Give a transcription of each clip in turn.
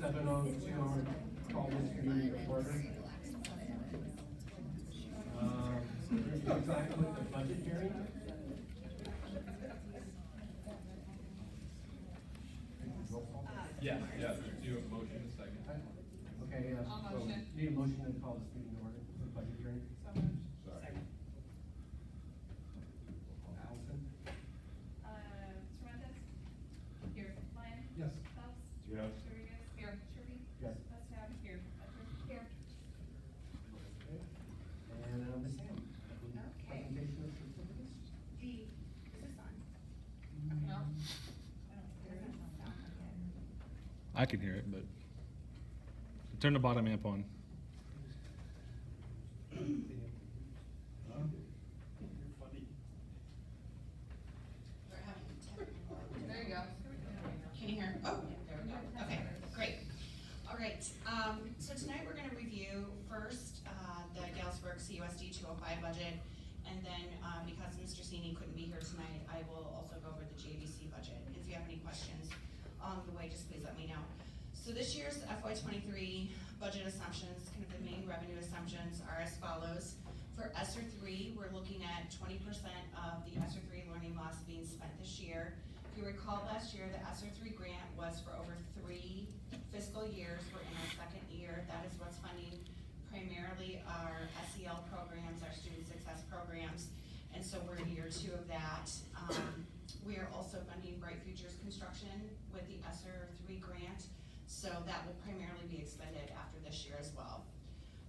7:02, I'll call this meeting to order. Exactly the budget hearing. Yeah, do a motion in a second. Okay, I'll so motion. need a motion to call this meeting to order for the budget hearing. So moved. Sorry. Allison? Tremendous. Here. Lyon. Yes. Phelps. Yes. Rodriguez. Here. Sherby. Yes. Lestad. Here. Becker. Here. Okay. And Ms. Ham? Okay. Presentation of certificates? D, is this on? No. I don't hear it. I can hear it, but turn the bottom amp on. There you go. Can you hear? Oh, there we go. Okay, great. All right, so tonight we're gonna review first, the Galesburg CUSD 205 budget. And then, because Mr. Sini couldn't be here tonight, I will also go over the JVC budget. If you have any questions along the way, just please let me know. So this year's FY '23 budget assumptions, kind of the main revenue assumptions are as follows. For ESSER 3, we're looking at 20% of the ESSER 3 learning loss being spent this year. If you recall last year, the ESSER 3 grant was for over 3 fiscal years. We're in our second year. That is what's funding primarily our SEL programs, our student success programs. And so we're in year 2 of that. We are also funding Bright Futures Construction with the ESSER 3 grant. So that will primarily be expended after this year as well.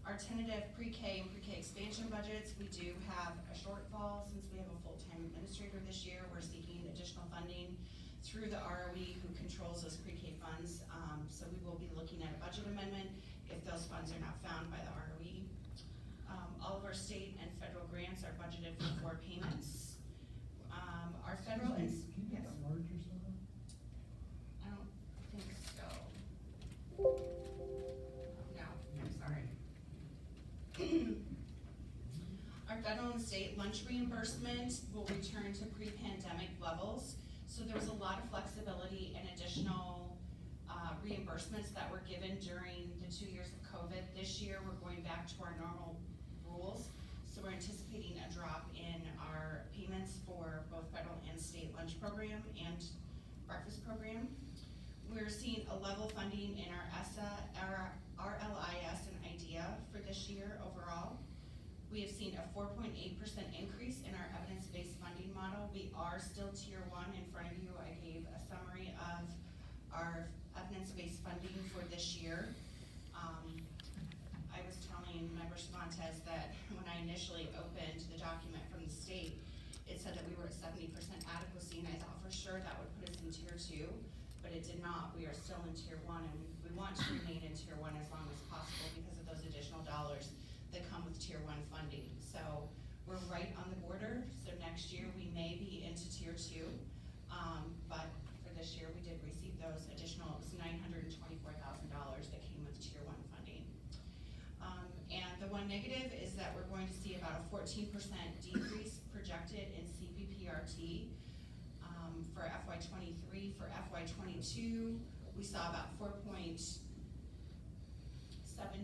Our tentative pre-K and pre-K expansion budgets, we do have a shortfall since we have a full-time administrator this year. We're seeking additional funding through the ROE who controls those pre-K funds. So we will be looking at a budget amendment if those funds are not found by the ROE. All of our state and federal grants are budgeted for 4 payments. Our federal and, Can you make yes, that larger somehow? I don't think so. No, I'm sorry. Our federal and state lunch reimbursement will return to pre-pandemic levels. So there was a lot of flexibility and additional reimbursements that were given during the 2 years of COVID. This year, we're going back to our normal rules. So we're anticipating a drop in our payments for both federal and state lunch program and breakfast program. We're seeing a level funding in our ESSA, our RLIS and IDEA for this year overall. We have seen a 4.8% increase in our evidence-based funding model. We are still tier 1 in front of you. I gave a summary of our evidence-based funding for this year. I was telling Member Cervantes that when I initially opened the document from the state, it said that we were at 70% adequacy, and I thought for sure that would put us in tier 2, but it did not. We are still in tier 1, and we want to remain in tier 1 as long as possible because of those additional dollars that come with tier 1 funding. So we're right on the border, so next year we may be into tier 2, but for this year we did receive those additional, it was $924,000 that came with tier 1 funding. And the one negative is that we're going to see about a 14% decrease projected in CPPRT for FY '23. For FY '22, we saw about 4.7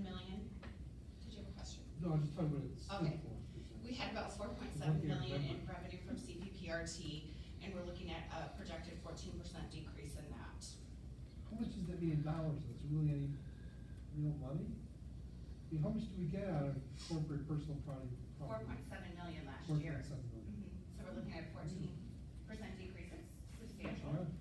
million. Did you have a question? No, I'm just talking about it's. Okay. We had about 4.7 million in revenue from CPPRT, and we're looking at a projected 14% decrease in that. How much does that mean in dollars? Is it really any real money? I mean, how much do we get out of corporate personal property? 4.7 million last 4.7 year. million. So we're looking at 14% decrease. It's substantial. Alright.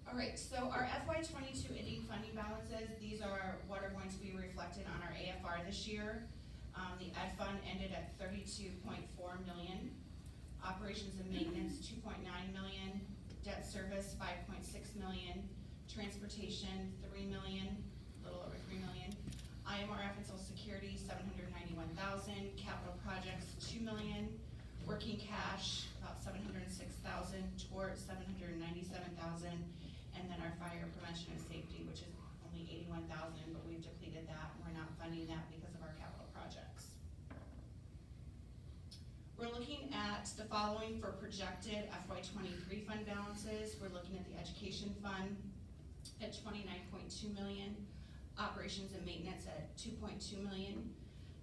All right, so our FY '22 ending funding balances, these are what are going to be reflected on our AFR this year. The ed fund ended at 32.4 million. Operations and maintenance, 2.9 million. Debt service, 5.6 million. Transportation, 3 million, a little over 3 million. IMRF and Social Security, 791,000. Capital projects, 2 million. Working cash, about 706,000. Tort, 797,000. And then our fire prevention and safety, which is only 81,000, but we've depleted that. We're not funding that because of our capital projects. We're looking at the following for projected FY '23 fund balances. We're looking at the education fund, at 29.2 million, operations and maintenance at 2.2 million,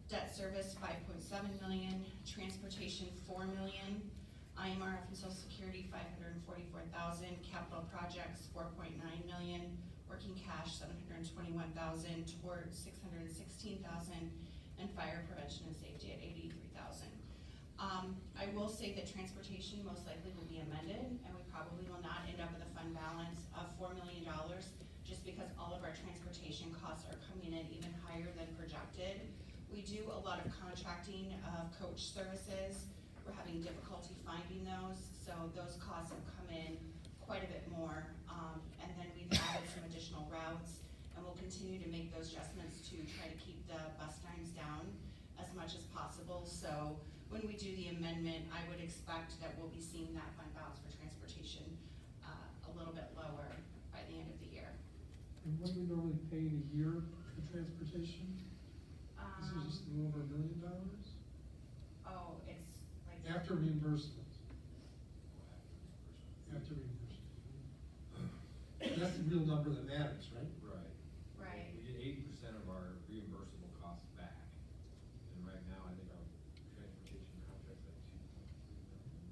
debt service 5.7 million, transportation 4 million, IMRF and social security 544,000, capital projects 4.9 million, working cash 721,000, toward 616,000, and fire prevention and safety at 83,000. I will say that transportation most likely will be amended, and we probably will not end up with a fund balance of $4 million, just because all of our transportation costs are coming in even higher than projected. We do a lot of contracting of coach services. We're having difficulty finding those, so those costs have come in quite a bit more. And then we've added some additional routes, and we'll continue to make those adjustments to try to keep the bus times down as much as possible. So when we do the amendment, I would expect that we'll be seeing that fund balance for transportation a little bit lower by the end of the year. And what do we normally pay in a year for transportation? This is just a little over $1 million? Oh, it's like. After reimbursement. After reimbursement. That's the real number that matters, right? Right. Right. We get 80% of our reimbursable costs back, and right now, I think our transportation contract's at 2.3 million.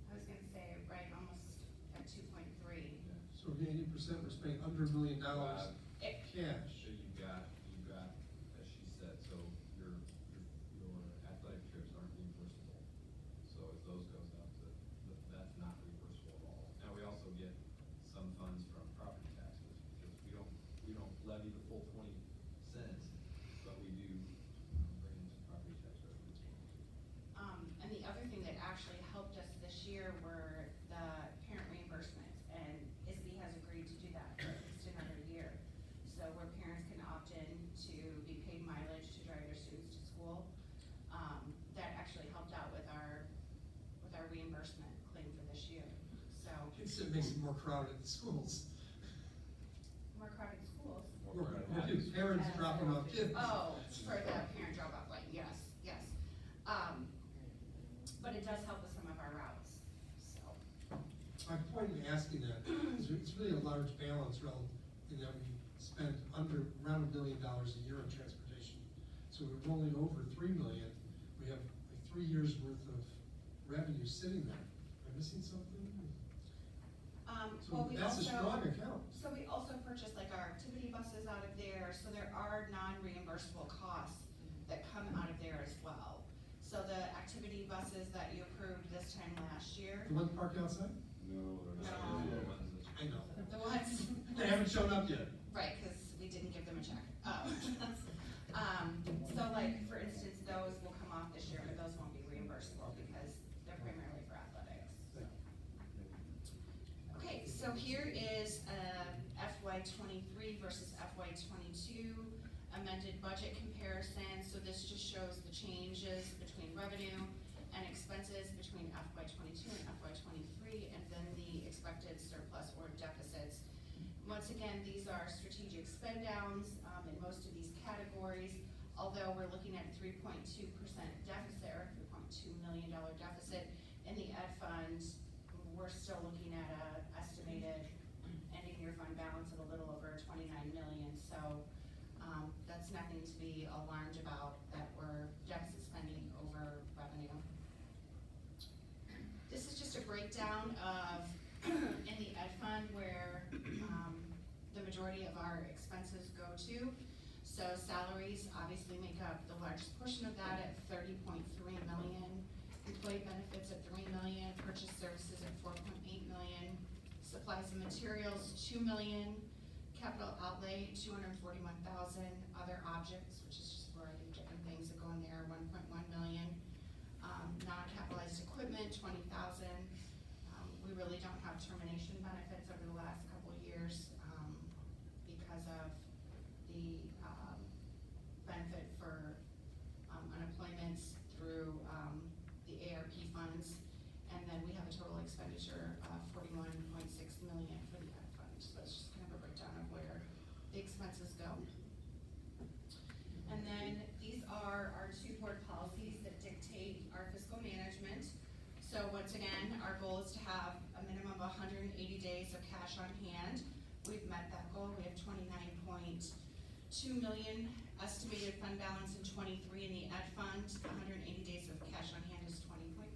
I was gonna say, right, almost at 2.3. Yeah. So 80% we're spending under $1 million cash. So you've got, as she said, so your athletic trips aren't reimbursable. So as those goes up, that's not reimbursable at all. Now, we also get some funds from property taxes, because we don't levy the full 20 cents, but we do bring in some property tax revenue. And the other thing that actually helped us this year were the parent reimbursements, and ISB has agreed to do that for at least another year. So where parents can opt in to be paid mileage to drive their students to school, that actually helped out with our reimbursement claim for this year. So It makes it more crowded in schools. more crowded schools. More Or credit. parents dropping off kids. Oh, for the parent drop-off line, yes, yes. But it does help with some of our routes, so. My point in asking that is it's really a large balance relative in that we spend around $1 billion a year on transportation. So we're rolling over $3 million. We have like 3 years worth of revenue sitting there. Am I missing something? So Well, we that's a also. strong account. So we also purchase like our activity buses out of there, so there are non-reimbursable costs that come out of there as well. So the activity buses that you approved this time last year, The ones parked outside? No, they're not. No. Those are the ones that- I know. the ones. They haven't shown up yet. Right, cause we didn't give them a check. So like, for instance, those will come off this year, but those won't be reimbursable because they're primarily for athletics. Okay, so here is FY '23 versus FY '22 amended budget comparison. So this just shows the changes between revenue and expenses between FY '22 and FY '23, and then the expected surplus or deficits. Once again, these are strategic spend downs in most of these categories, although we're looking at 3.2% deficit, or $3.2 million deficit in the ed fund. We're still looking at a estimated ending year fund balance of a little over 29 million. So that's nothing to be alarmed about, that we're deficit spending over revenue. This is just a breakdown of in the ed fund where the majority of our expenses go to. So salaries obviously make up the largest portion of that at 30.3 million. Employee benefits at 3 million, purchase services at 4.8 million, supplies and materials 2 million, capital outlay 241,000, other objects, which is just a variety of different things that go in there, 1.1 million, non-capitalized equipment 20,000. We really don't have termination benefits over the last couple of years because of the benefit for unemployment through the ARP funds, and then we have a total expenditure of 41.6 million for the ed fund. So that's just kind of a breakdown of where the expenses go. And then these are our two board policies that dictate our fiscal management. So once again, our goal is to have a minimum of 180 days of cash on hand. We've met that goal. We have 29 2 million estimated fund balance in '23 in the ed fund, 180 days of cash on hand is 20.5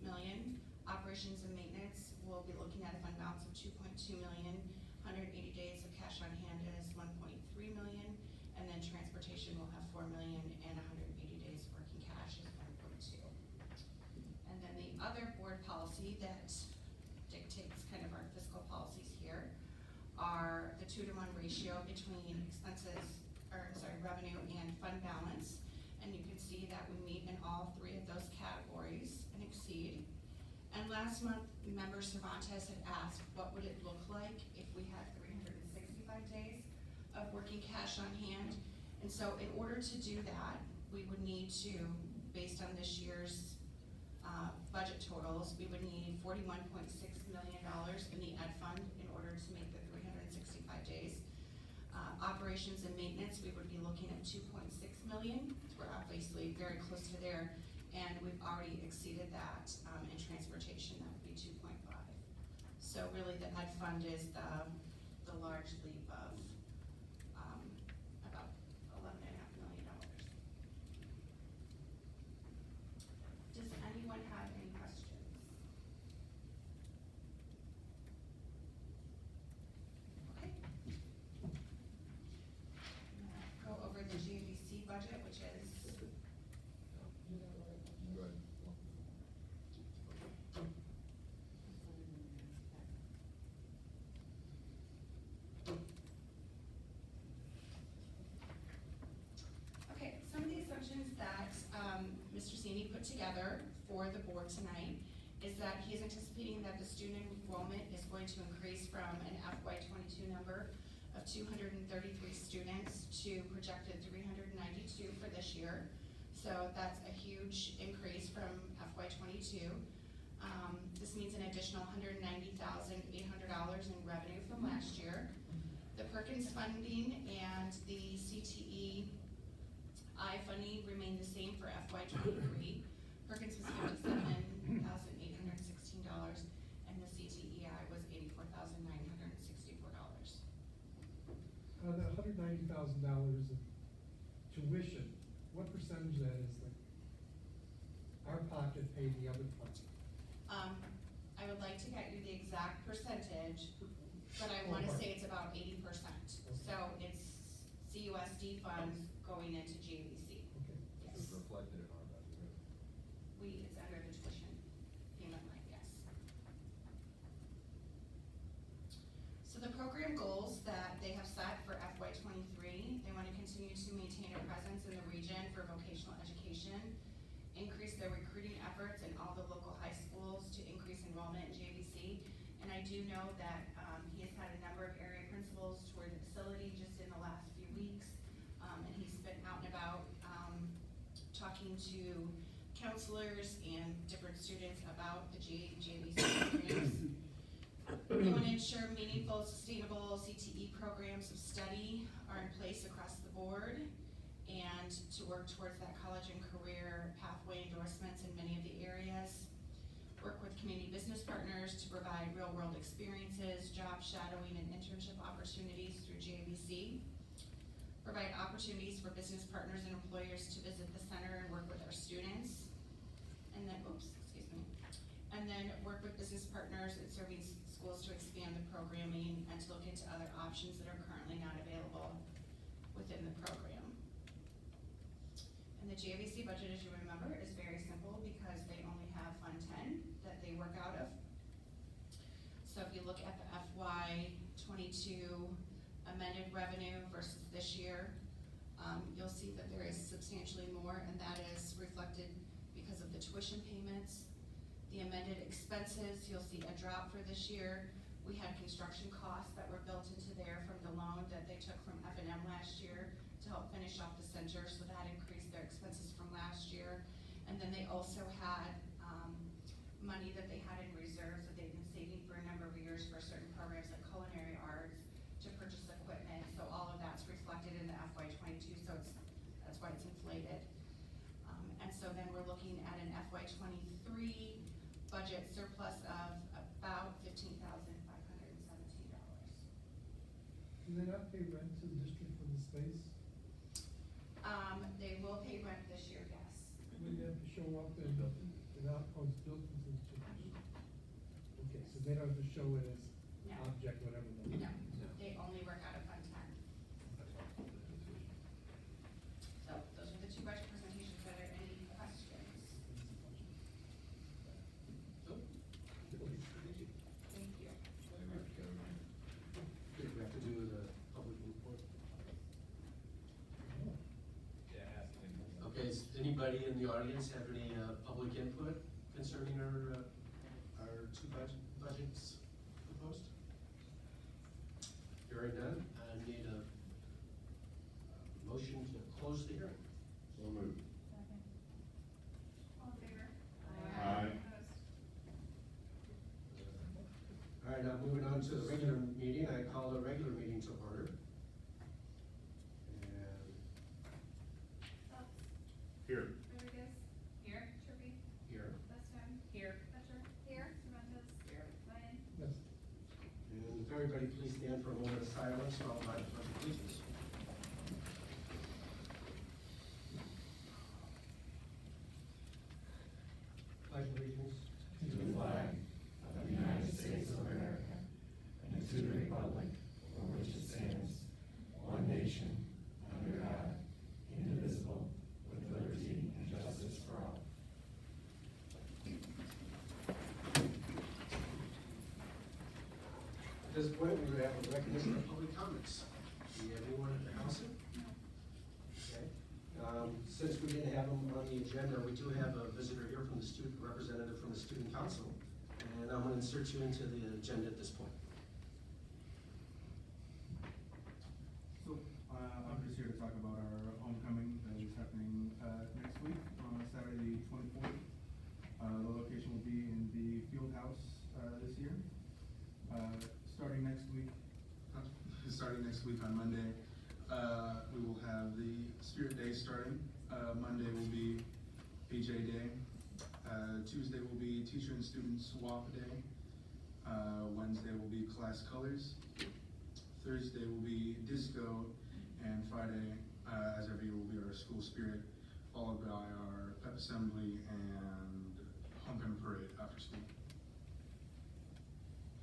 million. Operations and maintenance, we'll be looking at a fund balance of 2.2 million, 180 days of cash on hand is 1.3 million, and then transportation will have 4 million and 180 days of working cash is 1.2. And then the other board policy that dictates kind of our fiscal policies here are the 2-to-1 ratio between revenue and fund balance. And you can see that we meet in all 3 of those categories and exceed. And last month, member Cervantes had asked, what would it look like if we had 365 days of working cash on hand? And so in order to do that, we would need to, based on this year's budget totals, we would need $41.6 million in the ed fund in order to make the 365 days. Operations and maintenance, we would be looking at 2.6 million. We're obviously very close to there, and we've already exceeded that. In transportation, that would be 2.5. So really, the ed fund is the large leap of about $11.5 million. Does anyone have any questions? Okay. Go over the GABC budget, which is Good. okay. Some of the assumptions that Mr. Zini put together for the board tonight is that he is anticipating that the student enrollment is going to increase from an FY '22 number of 233 students to projected 392 for this year. So that's a huge increase from FY '22. This means an additional $190,800 in revenue from last year. The Perkins funding and the CTE funding remain the same for FY '23. Perkins was $57,816 and the CTEI was $84,964. The $190,000 of tuition, what percentage of that is like our pocket paid the other part? I would like to get you the exact percentage, but I wanna say it's about 80%. So it's CUSD funds going into GABC. Okay. This is reflected in our budget. It's under the tuition payment line, yes. So the program goals that they have set for FY '23, they wanna continue to maintain a presence in the region for vocational education, increase their recruiting efforts in all the local high schools to increase enrollment in GABC. And I do know that, he has had a number of area principals tour the facility just in the last few weeks. And he's been out and about, talking to counselors and different students about the GABC programs. We want to ensure meaningful, sustainable CTE programs of study are in place across the board, and to work towards that college and career pathway endorsements in many of the areas. Work with community business partners to provide real-world experiences, job shadowing, and internship opportunities through GABC. Provide opportunities for business partners and employers to visit the center and work with our students. And then, and then work with business partners and serving schools to expand the programming and to look into other options that are currently not available within the program. And the GABC budget, as you remember, is very simple because they only have Fund 10 that they work out of. So if you look at the FY '22 amended revenue versus this year, you'll see that there is substantially more, and that is reflected because of the tuition payments. The amended expenses, you'll see a drop for this year. We had construction costs that were built into there from the loan that they took from F&M last year to help finish off the center, so that increased their expenses from last year. And then they also had money that they had in reserves that they've been saving for a number of years for certain programs like culinary arts to purchase equipment. So all of that's reflected in the FY '22, so that's why it's inflated. And so then we're looking at an FY '23 budget surplus of about $15,517. Do they not pay rent to the district for the space? They will pay rent this year, yes. Will you have to show up and, oh, it's built into the district? Okay, so they don't have to show it as No. object, whatever. No, they only work out of Fund 10. So those are the two budget presentations. Are there any questions? Thank you. Do we have to do the public report? Yeah, ask him. Okay, does anybody in the audience have any, public input concerning our two budgets proposed? Hearing none, I need a motion to close the hearing. So moved. Second. All in favor? Aye. Opposed? All right, now moving on to the regular meeting, I call the regular meeting to order. And Phelps? Here. Rodriguez? Here. Trippi? here, Weston? Here. Fletcher? Here. Cervantes? Here. Lyon? Yes. and if everybody please stand for a moment of silence, followed by the pledge of allegiance. Pledge allegiance. To the flag of the United States of America and to the republic for which it stands, one nation, under God, indivisible, with liberty and justice for all. At this point, we would have a recognition of public comments. Do you have anyone at the council? Okay. Since we didn't have them on the agenda, we do have a visitor here from the student, representative from the student council. And I'm gonna insert you into the agenda at this point. So, I'm just here to talk about our homecoming that is happening, next week, on Saturday, 24th. The location will be in the field house, this year. Starting next week on Monday, we will have the Spirit Day starting. Monday will be AJ Day. Tuesday will be Teacher and Student Swap Day. Wednesday will be Class Colors. Thursday will be Disco, and Friday, as every year, will be our School Spirit, followed by our Pep Assembly and Homecoming Parade after school.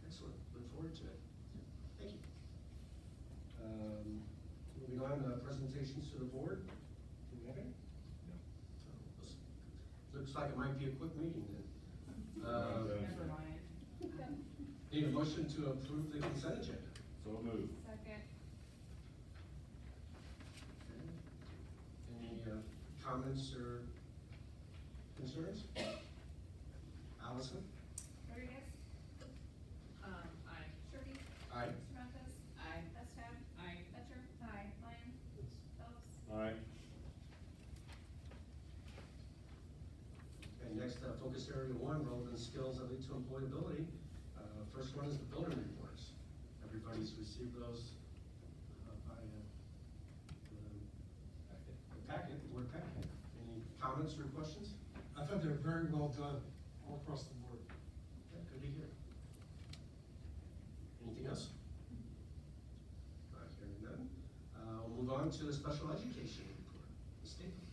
Excellent, look forward to it. Thank you. Moving on, presentations to the board. Do we have any? No. Looks like it might be a quick meeting then. Never mind. Need a motion to approve the consent agenda. So moved. Second. Any comments or concerns? Allison? Rodriguez? Aye. Trippi? Aye. Cervantes? Aye. Weston? Aye. Fletcher? Aye. Lyon? Yes. Phelps? Aye. And next, focus area 1, relevant skills that lead to employability. First one is the building reports. Everybody's received those by the packet, the board packet. Any comments or questions? I thought they were very well done all across the board. Okay, good to hear. Anything else? Not hearing none. We'll move on to the special education report. Ms. Stapleton.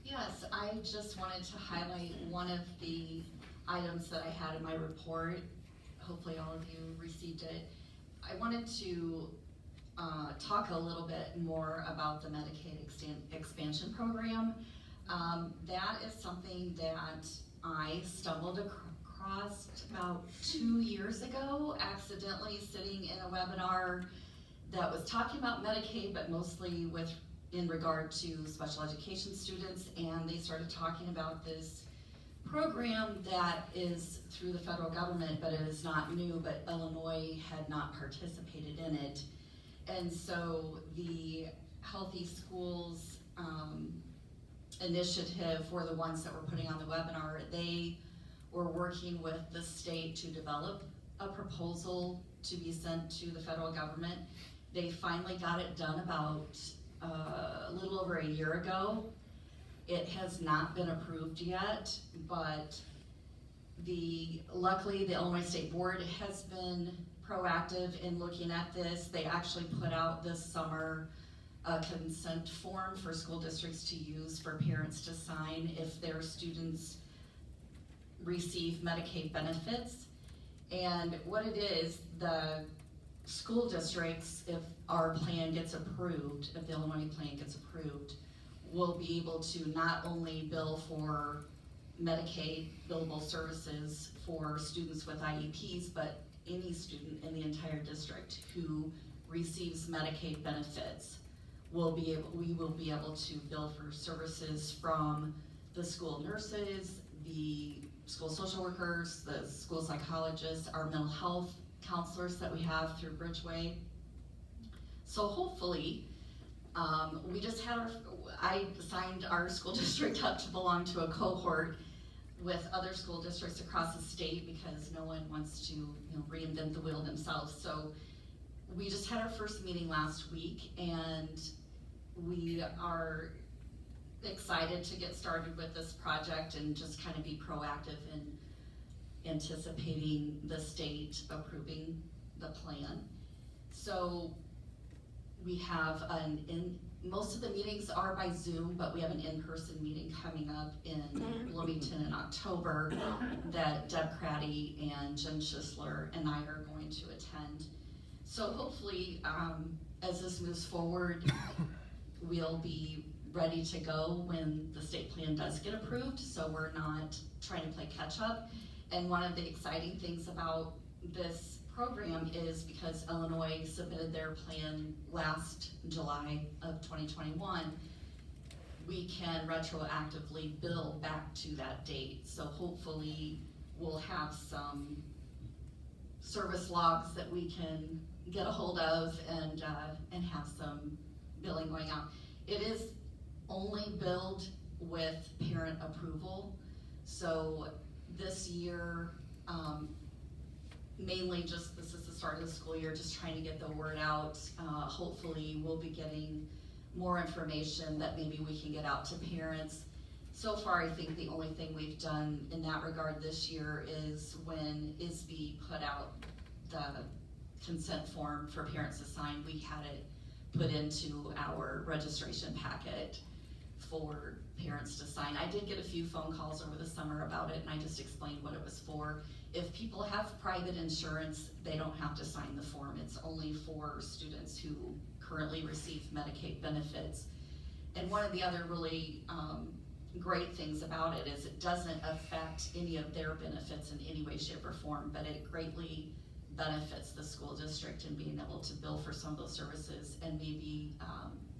Yes, I just wanted to highlight one of the items that I had in my report. Hopefully all of you received it. I wanted to talk a little bit more about the Medicaid expansion program. That is something that I stumbled across about 2 years ago, accidentally sitting in a webinar that was talking about Medicaid, but mostly in regard to special education students, and they started talking about this program that is through the federal government, but it is not new, but Illinois had not participated in it. And so the Healthy Schools initiative were the ones that were putting on the webinar. They were working with the state to develop a proposal to be sent to the federal government. They finally got it done about a little over a year ago. It has not been approved yet, but luckily the Illinois State Board has been proactive in looking at this. They actually put out this summer a consent form for school districts to use for parents to sign if their students receive Medicaid benefits. And what it is, the school districts, if our plan gets approved, if the Illinois plan gets approved, will be able to not only bill for Medicaid billable services for students with IEPs, but any student in the entire district who receives Medicaid benefits we will be able to bill for services from the school nurses, the school social workers, the school psychologists, our mental health counselors that we have through Bridgeway. So hopefully, we just had I signed our school district up to belong to a cohort with other school districts across the state because no one wants to reinvent the wheel themselves. So we just had our first meeting last week, and we are excited to get started with this project and just kind of be proactive in anticipating the state approving the plan. So we have most of the meetings are by Zoom, but we have an in-person meeting coming up in Bloomington in October that Deb Craddy and Jen Schisler and I are going to attend. So hopefully, as this moves forward, we'll be ready to go when the state plan does get approved, so we're not trying to play catch up. And one of the exciting things about this program is because Illinois submitted their plan last July of 2021, we can retroactively bill back to that date. So hopefully we'll have some service logs that we can get a hold of and have some billing going out. It is only billed with parent approval. So this year, mainly just, this is the start of the school year, just trying to get the word out. Hopefully we'll be getting more information that maybe we can get out to parents. So far, I think the only thing we've done in that regard this year is when ISB put out the consent form for parents to sign, we had it put into our registration packet for parents to sign. I did get a few phone calls over the summer about it, and I just explained what it was for. If people have private insurance, they don't have to sign the form. It's only for students who currently receive Medicaid benefits. And one of the other really great things about it is it doesn't affect any of their benefits in any way, shape, or form, but it greatly benefits the school district in being able to bill for some of those services and maybe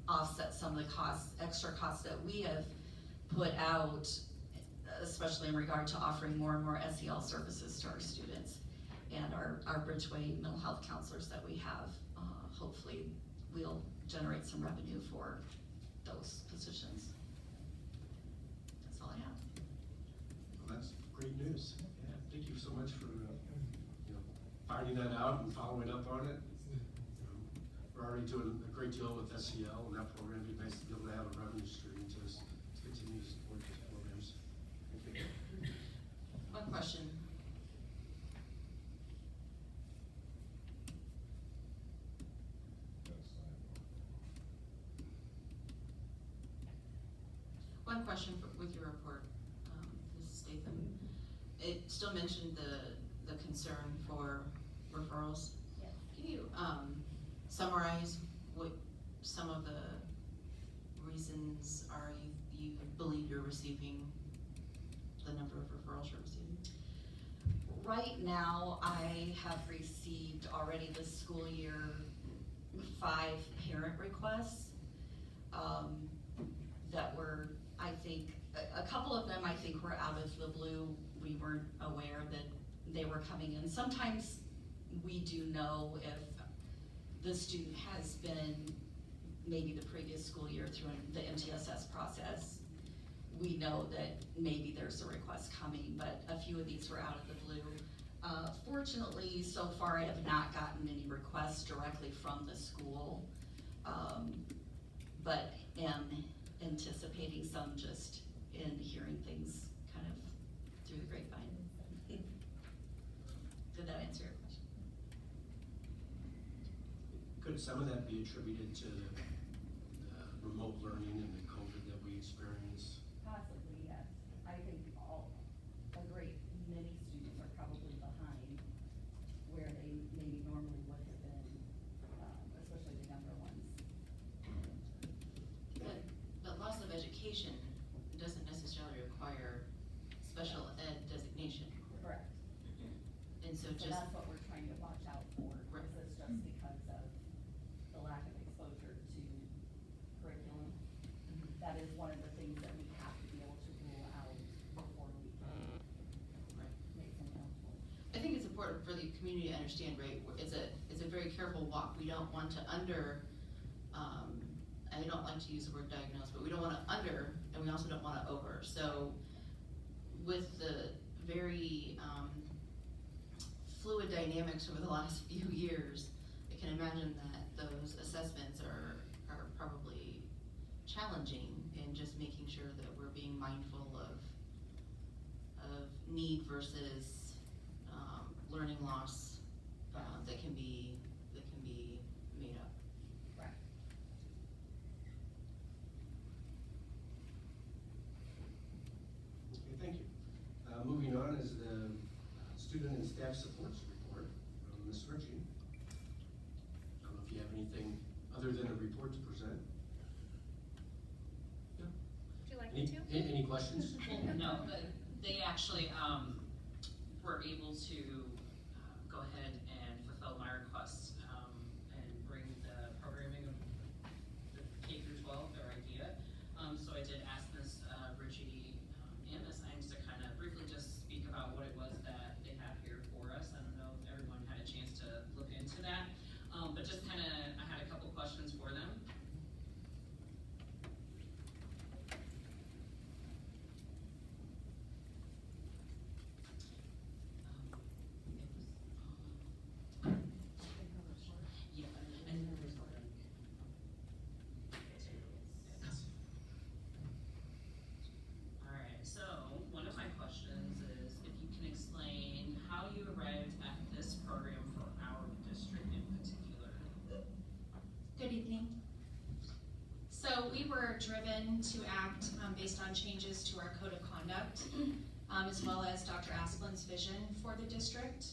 offset some of the costs, extra costs that we have put out, especially in regard to offering more and more SEL services to our students and our Bridgeway mental health counselors that we have. Hopefully we'll generate some revenue for those positions. That's all I have. Well, that's great news. Yeah, thank you so much for finding that out and following up on it. We're already doing a great deal with SEL and that program. It'd be nice to be able to have a revenue stream to continue to support those programs. Thank you. One question. One question with your report, Mrs. Statham. It still mentioned the concern for referrals. Yes. Can you summarize what some of the reasons are you believe you're receiving the number of referrals you're receiving? Right now, I have received already this school year 5 parent requests that were, I think, a couple of them I think were out of the blue. We weren't aware that they were coming in. Sometimes we do know if the student has been maybe the previous school year through the MTSS process. We know that maybe there's a request coming, but a few of these were out of the blue. Fortunately, so far I have not gotten any requests directly from the school, but am anticipating some just in hearing things kind of through the grapevine. Did that answer your question? some of that be attributed to the remote learning and the COVID that we experienced? Possibly, yes. I think many students are probably behind where they maybe normally would have been, especially the younger ones. But loss of education doesn't necessarily require special ed designation. Correct. And so So just, that's what we're trying to watch out for, Right. is this just because of the lack of exposure to curriculum? That is one of the things that we have to be able to rule out before we can right. make them eligible. I think it's important for the community to understand, right, it's a very careful walk. We don't want to I don't like to use the word diagnose, but we don't want to under, and we also don't want to over. So with the very fluid dynamics over the last few years, I can imagine that those assessments are probably challenging in just making sure that we're being mindful of need versus learning loss that can be made up. Right. Okay, thank you. Moving on is the student and staff supports report from Ms. Ritchie. I don't know if you have anything other than a report to present. No? Would you like Any questions? Well, no, but they actually, were able to, go ahead and fulfill my request, and bring the programming of the K through 12, their idea. So I did ask Ms. Ritchie, and Ms. Imes to kind of briefly just speak about what it was that they have here for us. I don't know if everyone had a chance to look into that, but just kind of, I had a couple questions for them. Yeah, and alright, so one of my questions is if you can explain how you arrived at this program for our district in particular. Good evening. So we were driven to act based on changes to our code of conduct, as well as Dr. Asplin's vision for the district.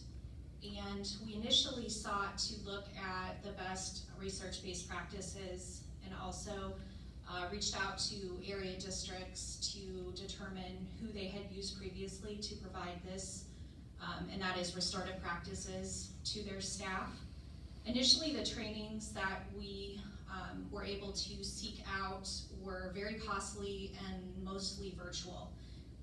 And we initially sought to look at the best research-based practices and also reached out to area districts to determine who they had used previously to provide this, and that is restorative practices to their staff. Initially, the trainings that we were able to seek out were very costly and mostly virtual.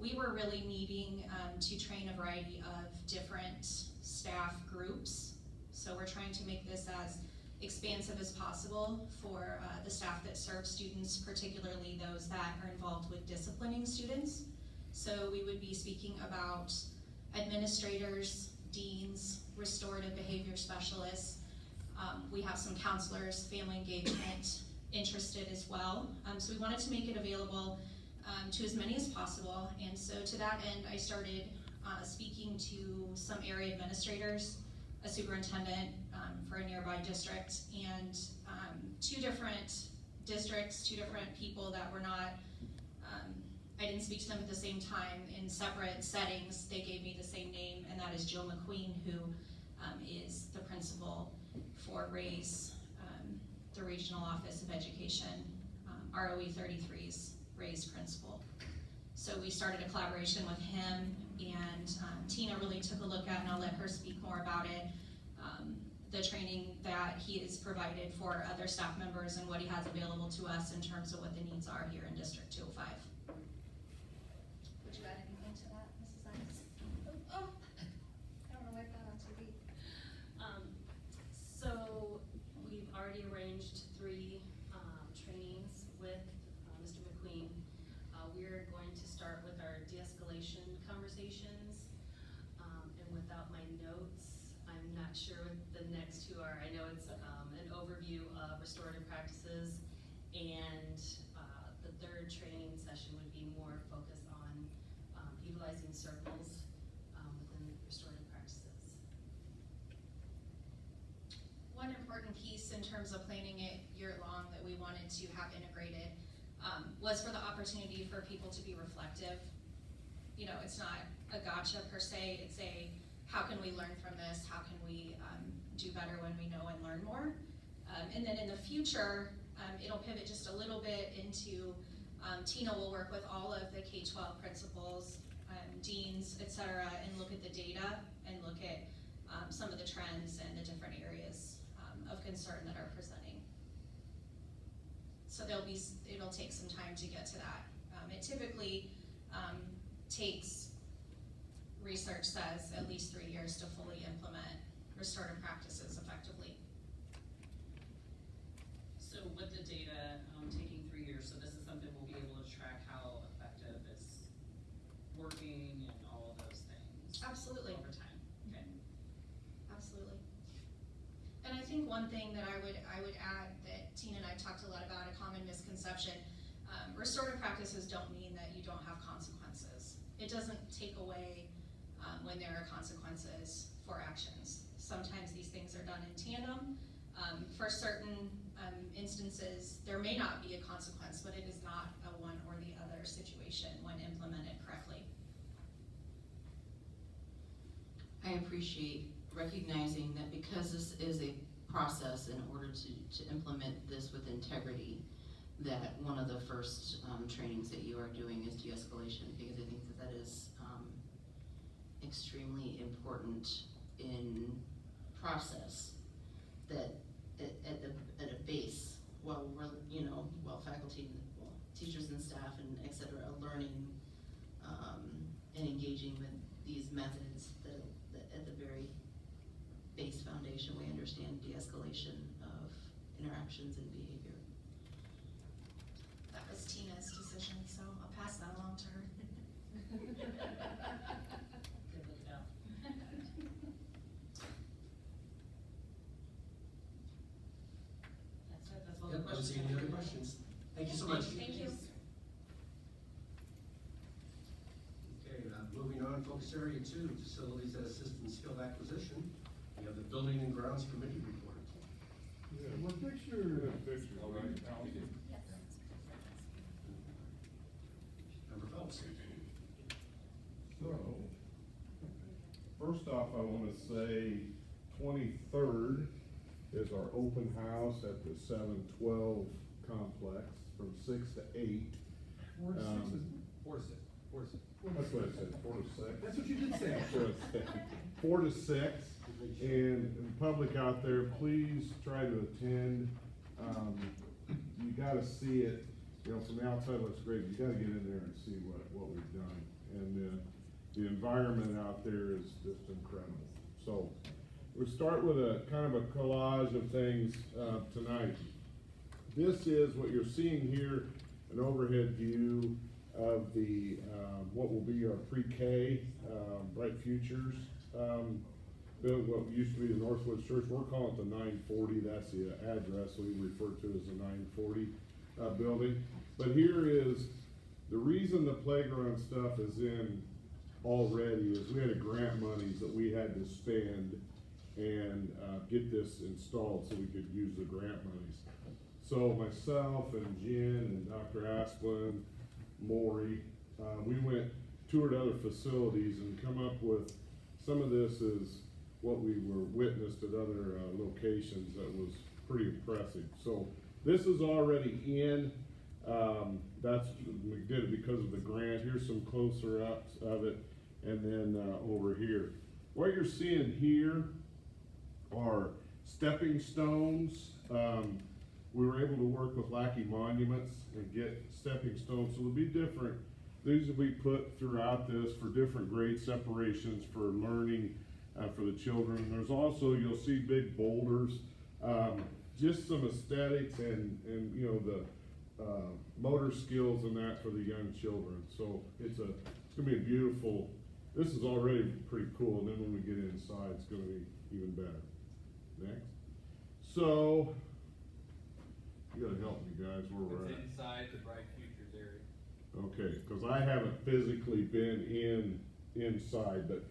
We were really needing to train a variety of different staff groups. So we're trying to make this as expansive as possible for the staff that serve students, particularly those that are involved with disciplining students. So we would be speaking about administrators, deans, restorative behavior specialists. We have some counselors, family engagement interested as well. So we wanted to make it available to as many as possible. And so to that end, I started speaking to some area administrators, a superintendent for a nearby district, and two different districts, two different people that were not, I didn't speak to them at the same time in separate settings. They gave me the same name, and that is Jill McQueen, who is the principal for RAISE, the Regional Office of Education, ROE 33's RAISE principal. So we started a collaboration with him, and Tina really took a look at, and I'll let her speak more about it, the training that he has provided for other staff members and what he has available to us in terms of what the needs are here in District 205. Would you add anything to that, Mrs. Ives? Oh, I don't know why I got on TV. So we've already arranged 3 trainings with Mr. McQueen. We're going to start with our de-escalation conversations. And without my notes, I'm not sure what the next 2 are. I know it's an overview of restorative practices, and the 3rd training session would be more focused on utilizing circles within restorative practices. One important piece in terms of to have integrated, was for the opportunity for people to be reflective. You know, it's not a gotcha per se, it's a, how can we learn from this? How can we do better when we know and learn more? And then in the future, it'll pivot just a little bit into, Tina will work with all of the K-12 principals, deans, et cetera, and look at the data and look at some of the trends and the different areas of concern that are presenting. So it'll take some time to get to that. It typically takes, research says, at least 3 years to fully implement restorative practices effectively. So with the data taking 3 years, so this is something we'll be able to track how effective it's working and all of those things. Absolutely. Over time, okay. Absolutely. And I think one thing that I would add that Tina and I talked a lot about, a common misconception, restorative practices don't mean that you don't have consequences. It doesn't take away when there are consequences for actions. Sometimes these things are done in tandem. For certain instances, there may not be a consequence, but it is not a one or the other situation when implemented correctly. I appreciate recognizing that because this is a process in order to implement this with integrity, that one of the first trainings that you are doing is de-escalation, because I think that is extremely important in process, that at a base, while we're, while faculty, teachers and staff and et cetera are learning and engaging with these methods, that at the very base foundation, we understand de-escalation of interactions and behavior. That was Tina's decision, so I'll pass that along to her. Good look it out. That's it, that's all the Yep, I don't questions. see any other questions. Thank you so much. Thank you. Okay, moving on, focus area 2, facilities that assist in skill acquisition. We have the Building and Grounds Committee report. Yeah, one picture. All right. Member Phelps. So, first off, I want to say 23rd is our open house at the 712 complex from 6 to 8. 4 to 6, isn't it? 4 to 6. That's what I said, 4 to 6. That's what you did say. That's what I said. 4 to 6. And public out there, please try to attend. You gotta see it, from the outside it looks great, you gotta get in there and see what we've done. And the environment out there is just incredible. So, we'll start with a kind of a collage of things tonight. This is what you're seeing here, an overhead view of the, what will be our pre-K, Bright Futures, what used to be the Northwoods Church. We're calling it the 940, that's the address we refer to as the 940 building. But here is, the reason the playground stuff is in already is we had a grant monies that we had to spend and get this installed so we could use the grant monies. So myself and Jen and Dr. Asplin, Maury, we toured other facilities and come up with, some of this is what we were witnessed at other locations that was pretty impressive. So this is already in, we did it because of the grant. Here's some closer ups of it, and then over here. What you're seeing here are stepping stones. We were able to work with Lackey Monuments and get stepping stones, so they'll be different. These will be put throughout this for different grade separations for learning for the children. There's also, you'll see big boulders, just some aesthetics and the motor skills and that for the young children. So it's gonna be a beautiful, this is already pretty cool, and then when we get inside, it's gonna be even better. Next. So, you gotta help me guys where we're at. It's inside the Bright Futures area. Okay, because I haven't physically been inside, but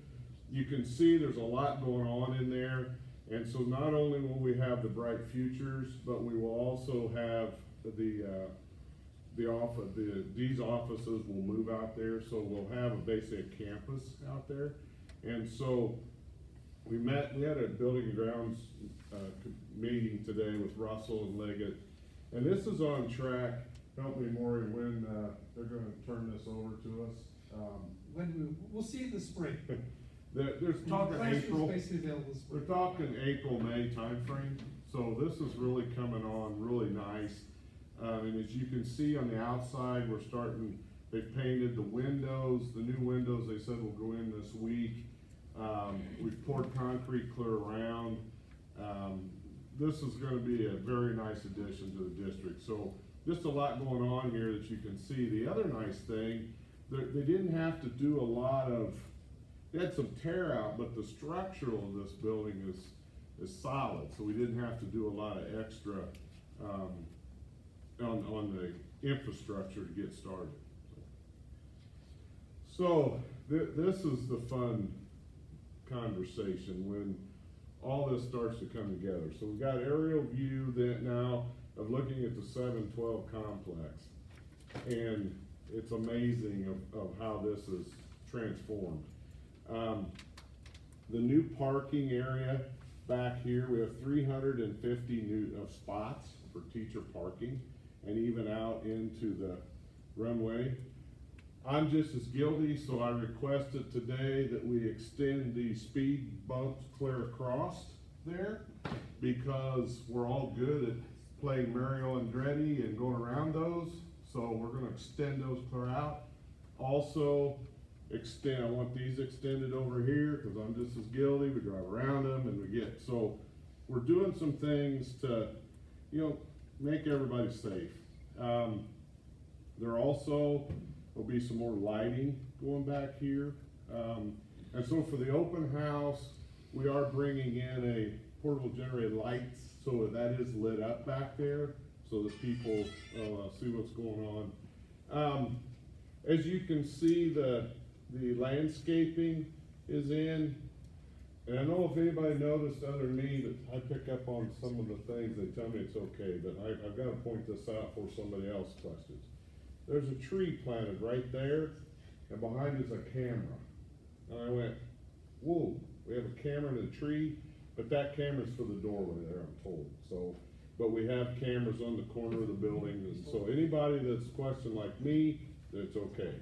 you can see there's a lot going on in there. And so not only will we have the Bright Futures, but we will also have these offices will move out there, so we'll have basically a campus out there. And so we had a building and grounds, meeting today with Russell and Liggett. And this is on track, help me Maury, when, they're gonna turn this over to us. We'll see it in the spring. There's talking Classroom's April. basically available this We're spring. talking April, May timeframe, so this is really coming on really nice. And as you can see on the outside, they've painted the windows, the new windows they said will go in this week. We've poured concrete clear around. This is gonna be a very nice addition to the district, so just a lot going on here that you can see. The other nice thing, they didn't have to do a lot of, they had some tear out, but the structural of this building is solid, so we didn't have to do a lot of extra, on the infrastructure to get started. So, this is the fun conversation when all this starts to come together. So we've got aerial view that now of looking at the 712 complex. And it's amazing of how this is transformed. The new parking area back here, we have 350 new spots for teacher parking, and even out into the runway. I'm just as guilty, so I requested today that we extend the speed bumps clear across there, because we're all good at playing Mario Andretti and going around those, so we're gonna extend those clear out. Also, I want these extended over here, cause I'm just as guilty, we drive around them and so we're doing some things to, make everybody safe. There also will be some more lighting going back here. And so for the open house, we are bringing in a portable generated lights, so that is lit up back there, so that people see what's going on. As you can see, the landscaping is in. And I don't know if anybody noticed other than me, but I pick up on some of the things, they tell me it's okay, but I've gotta point this out for somebody else questions. There's a tree planted right there, and behind is a camera. And I went, whoa, we have a camera in a tree, but that camera's for the doorway there, I'm told. So, but we have cameras on the corner of the building, and so anybody that's questioned like me, it's okay,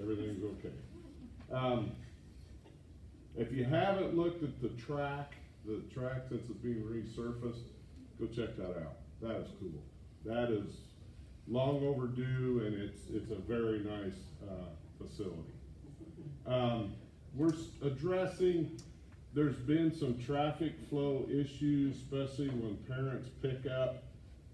everything's okay. If you haven't looked at the track since it's being resurfaced, go check that out. That is cool. That is long overdue, and it's a very nice facility. We're addressing, there's been some traffic flow issues, especially when parents pick up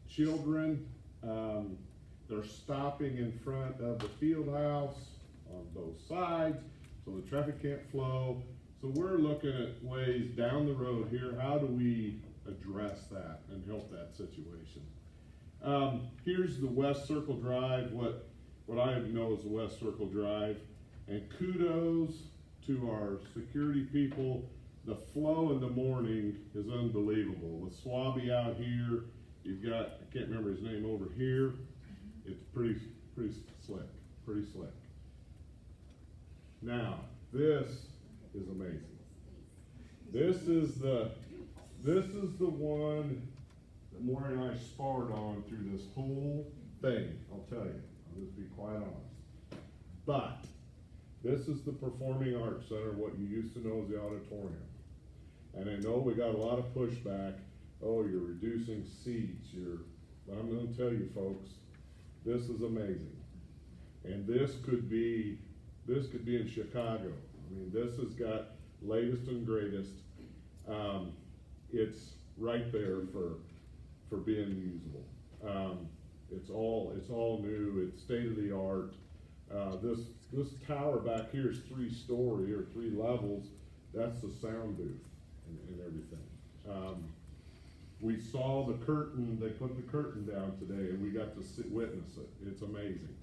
children. They're stopping in front of the field house on both sides, so the traffic can't flow. So we're looking at ways down the road here, how do we address that and help that situation? Here's the West Circle Drive, what I know is the West Circle Drive, and kudos to our security people. The flow in the morning is unbelievable. With Swabby out here, you've got, I can't remember his name over here, it's pretty slick. Now, this is amazing. This is the one that Maury and I sparred on through this whole thing, I'll tell you. I'll just be quite honest. But, this is the Performing Arts Center, what you used to know as the auditorium. And I know we got a lot of pushback, oh, you're reducing seats, but I'm gonna tell you folks, this is amazing. And this could be in Chicago. I mean, this has got latest and greatest. It's right there for being usable. It's all new, it's state of the art. This tower back here is 3-story or 3 levels. That's the sound booth and everything. We saw the curtain, they put the curtain down today, and we got to witness it. It's amazing.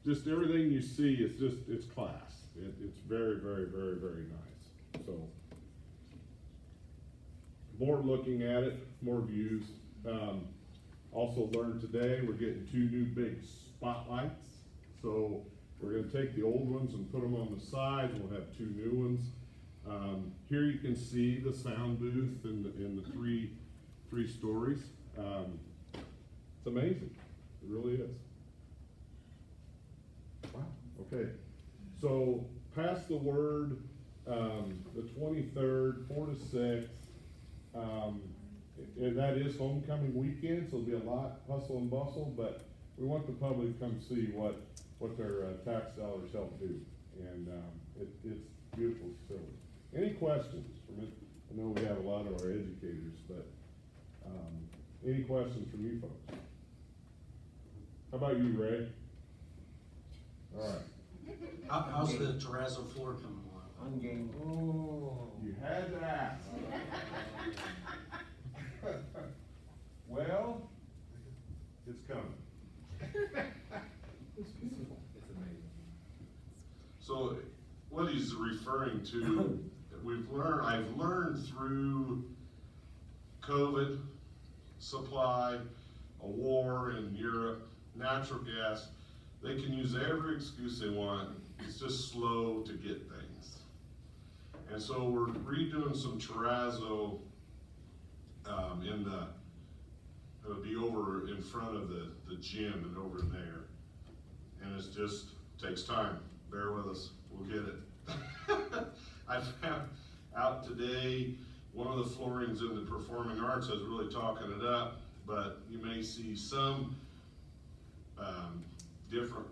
Just everything you see, it's class. It's very, very, very, very nice. So, more looking at it, more views. Also learned today, we're getting 2 new big spotlights. So we're gonna take the old ones and put them on the sides, we'll have 2 new ones. Here you can see the sound booth in the three stories. It's amazing, it really is. Wow, okay. So pass the word, the 23rd, 4 to 6. And that is homecoming weekend, so there'll be a lot hustle and bustle, but we want the public to come see what their tax dollars help do. And it's a beautiful facility. Any questions from it? I know we have a lot of our educators, but any questions from you folks? How about you, Ray? All right. How's the terrazzo floor coming along? On game. Oh, you had to ask. Well, it's coming. It's amazing. So what he's referring to, I've learned through COVID, supply, a war in Europe, natural gas, they can use every excuse they want. It's just slow to get things. And so we're redoing some terrazzo it would be over in front of the gym and over there. And it's just, takes time. Bear with us, we'll get it. I found out today, one of the floorings in the performing arts is really talking it up, but you may see some different,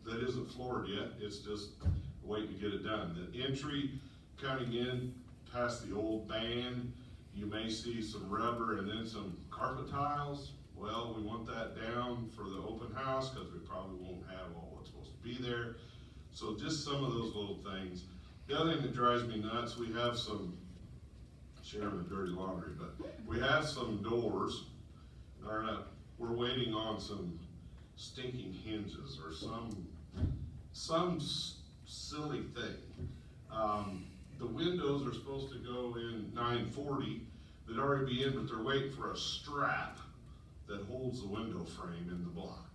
that isn't floored yet, it's just waiting to get it done. The entry coming in past the old band, you may see some rubber and then some carpet tiles. Well, we want that down for the open house because we probably won't have all what's supposed to be there. So just some of those little things. The other thing that drives me nuts, we have some, sharing the dirty laundry, but we have some doors, we're waiting on some stinking hinges or some silly thing. The windows are supposed to go in 940, they'd already be in, but they're waiting for a strap that holds the window frame in the block.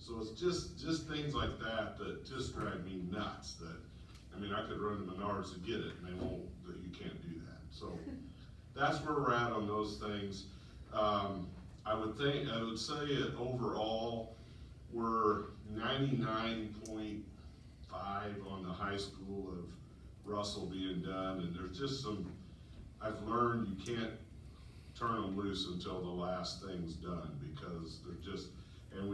So it's just things like that that just drive me nuts. That, I mean, I could run to Menards to get it, and they won't, that you can't do that. So that's where we're at on those things. I would say it overall, we're 99.5 on the high school of Russell being done, and there's just some, I've learned you can't turn them loose until the last thing's done, because they're just, and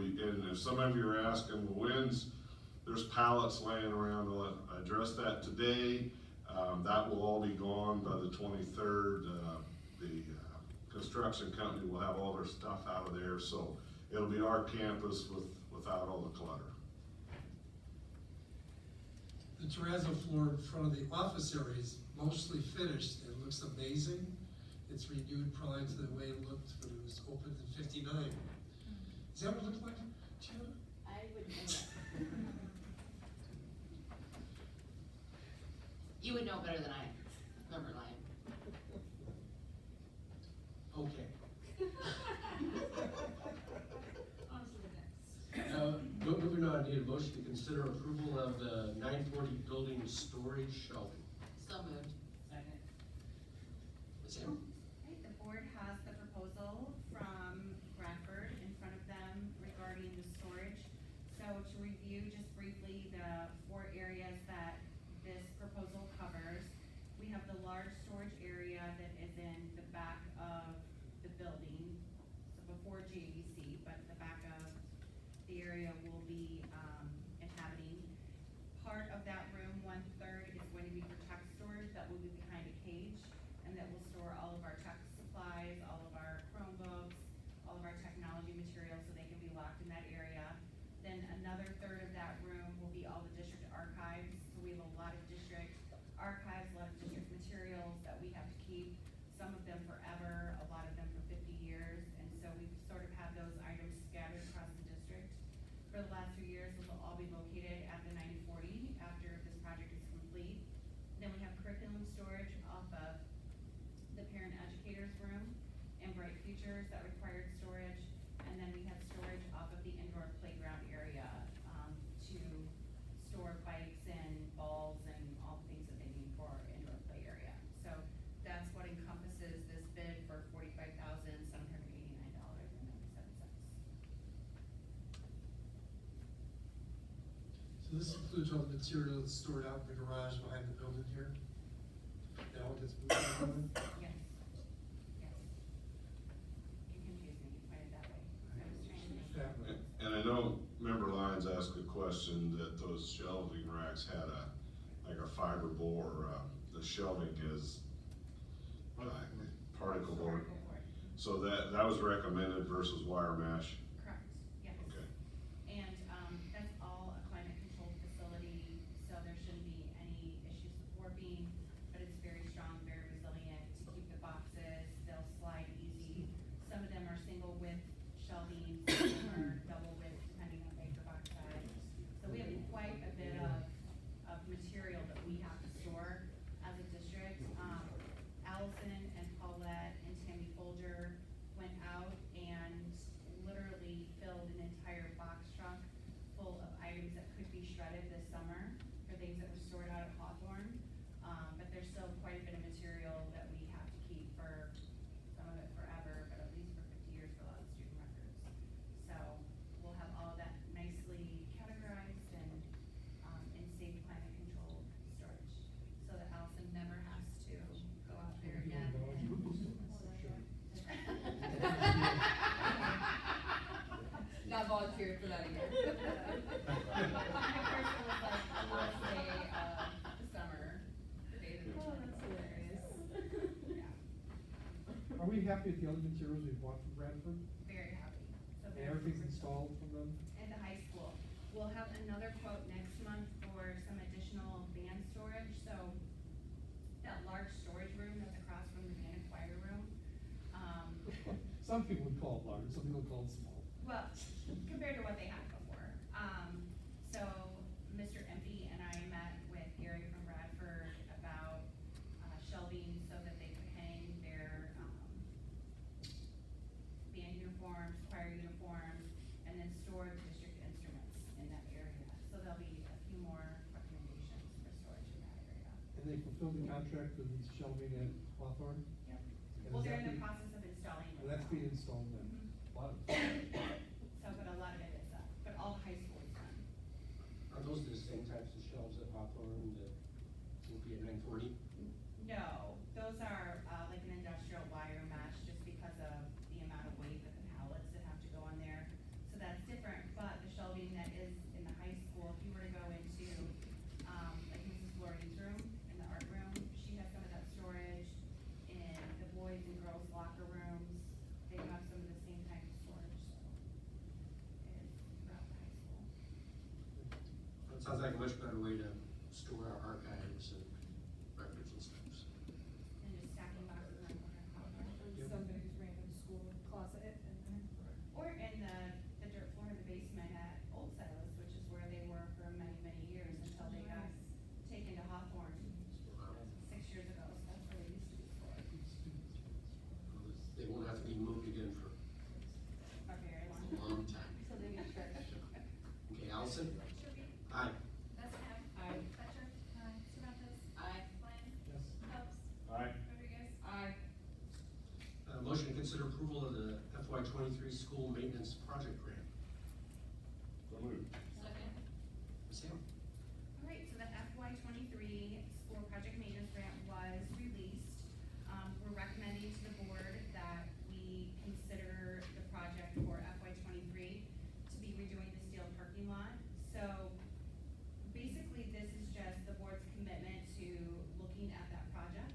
if some of you are asking, well, when's, there's pallets laying around, I addressed that today. That will all be gone by the 23rd. The construction company will have all their stuff out of there, so it'll be our campus without all the clutter. The terrazzo floor in front of the office area is mostly finished. It looks amazing. It's renewed probably to the way it looked when it was opened in '59. Is that what it looked like, Gianna? I would know that. You would know better than I, remember Lion. Okay. On to the next. Moving on, need a motion to consider approval of the 940 building storage shelving. So moved. Second. Ms. Ham? Okay, the board has the proposal from Bradford in front of them regarding the storage. So to review just briefly the 4 areas that this proposal covers, we have the large storage area that is in the back of the building, so before JVC, but the back of the area will be inhabiting. Part of that room, 1/3, is going to be for tech storage that will be behind a cage, and that will store all of our tech supplies, all of our Chromebooks, all of our technology materials, so they can be locked in that area. Then another 1/3 of that room will be all the district archives. So we have a lot of district archives, a lot of district materials that we have to keep, some of them forever, a lot of them for 50 years. And so we've sort of had those items scattered across the district. For the last few years, those will all be located at the 9040 after this project is complete. Then we have curriculum storage off of the parent educators room and Bright Futures that required So this includes all the material that's stored out in the garage behind the building here? That all gets moved to the building? Yes. Yes. You confused me, you put it that way. I was trying to make. That way. And I know Member Lyons asked a question that those shelving racks had like a fiber board, the shelving is particle board. Particle board. So that was recommended versus wire mesh. Correct, yes. Okay. And, that's all a climate controlled facility, so there shouldn't be any issues with warping, but it's very strong, very resilient to keep the boxes, they'll slide easy. Some of them are single width shelving, some of them are double width, depending on paper box size. So we have quite a bit of material that we have to store as a district. Allison and Paulette and Tammy Folger went out and literally filled an entire box truck full of items that could be shredded this summer for things that were stored out at Hawthorne. But there's still quite a bit of material that we have to keep for, some of it forever, but at least for 50 years for a lot of student records. So we'll have all of that nicely categorized and in safe climate controlled storage, so that Allison never has to go out there again. Not volunteered for that again. My person was like, let's say, summer, the day that. Oh, that's hilarious. Yeah, Are we happy with the other materials we bought from Bradford? very happy. So And very everything's super installed from them? And the high school. We'll have another quote next month for some additional band storage, so that large storage room that's across from the band and choir room. Some people would call it large, some people call it small. Well, compared to what they had before. So Mr. Empey and I met with Gary from Bradford about, shelving so that they could hang their, band uniforms, choir uniforms, and then store the district instruments in that area. So there'll be a few more recommendations for storage in that area. And they fulfilled the contract with the shelving at Hawthorne? Yep. And Well, is they're that in the being- process of installing it. Well, that's now. being installed then. Mhm. A lot of So, but a lot of it is up, but all the high school is done. Are those the same types of shelves at Hawthorne that will be at 940? No, those are, like an industrial wire mesh, just because of the amount of weight of the pallets that have to go on there. So that's different, but the shelving that is in the high school, if you were to go into, like Mrs. Florian's room, in the art room, she has some of that storage. In the boys and girls locker rooms, they have some of the same type of storage, so it is throughout the high school. It sounds like a much better way to store our archives and records and stuff. So. And just stacking boxes on Yep. somebody's random school closet or in the dirt floor in the basement at Old Silos, which is where they were for many, many years until they got taken to Hawthorne 6 years ago, so that's where they used to be stored. They won't have to be moved again for A very long a long time. So they get stretched. Okay, Allison? Aye. Aye. Aye. Yes. Aye. Aye. Motion to consider approval of the FY '23 school maintenance project grant. So moved. Second. Ms. Ham? All right, so the FY '23 school project maintenance grant was released. We're recommending to the board that we consider the project for FY '23 to be redoing the steel parking lot. So basically, this is just the board's commitment to looking at that project.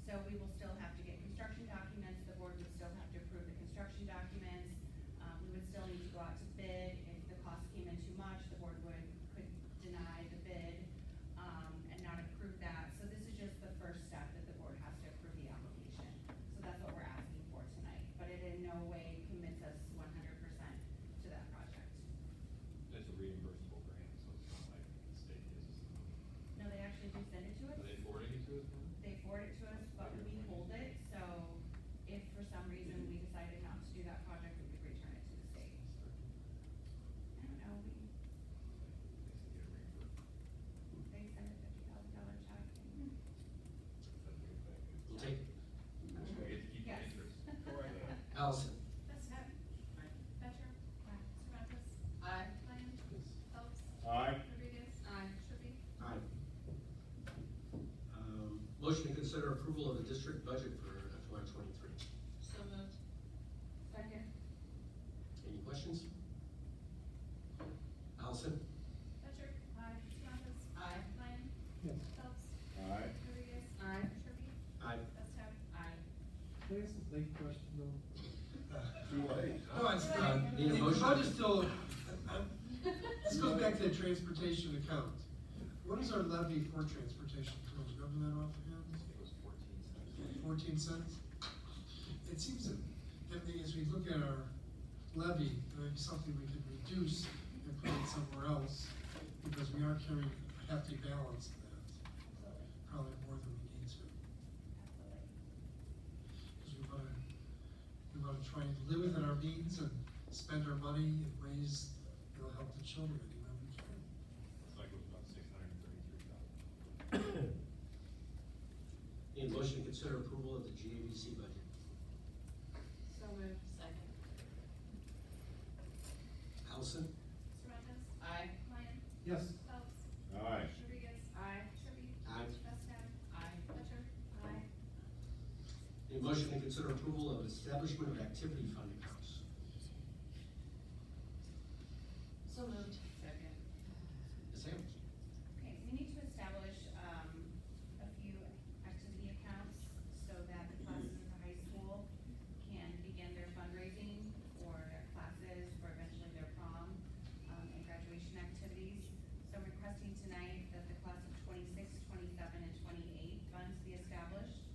So we will still have to get construction documents, the board would still have to approve the construction documents. We would still need to go out to bid, if the cost came in too much, the board could deny the bid, and not approve that. So this is just the first step that the board has to approve the application. So that's what we're asking for tonight, but it in no way commits us 100% to that project. It's a reimbursable grant, so it's not like the state gives us the money. No, they actually do send it to us. Are they forwarding it to us now? They forward it to us, but we hold it, so if for some reason we decided not to do that project, we could return it to the state. I don't know, they send a $50,000 check. and- We'll take it. We get to keep the Yes. interest. Allison? Batchor. Aye. Surratt. Aye. Lyon. Yes. Phelps. Aye. Rodriguez. approval of the district budget for FY '23. So moved. Second. Any questions? Allison? Fletcher. Aye. Mathis. Aye. Lyon. Yes. Phelps. Aye. Rodriguez. Aye. Kirby. Aye. Bestad. Aye. Can I ask a late question though? Too late. No, it's not. Need a The motion? budget's still, this goes back to the transportation account. What is our levy for transportation? Can you remember that offhand? It was 14 cents. 14 cents? It seems that, as we look at our levy, there may be something we could reduce and put it somewhere else, because we are carrying a hefty balance in that. Probably more than we need to. Because we wanna try and live within our means and spend our money in ways that'll help the children any way we can. Looks like it was about 633,000. Need a motion to consider approval of the GAVC budget. So moved. Second. Allison? Sorrentez. Aye. Lyon. Yes. Phelps. Aye. Rodriguez. Aye. Kirby. Aye. Bestad. Aye. Fletcher. Aye. Need a motion to consider approval of establishment of activity fund accounts. So moved. Second. Ms. Ham? Okay, we need to establish, a few activity accounts so that the classes at the high school can begin their fundraising for their classes, for eventually their prom, and graduation activities. So I'm requesting tonight that the class of 26, 27, and 28 funds be established.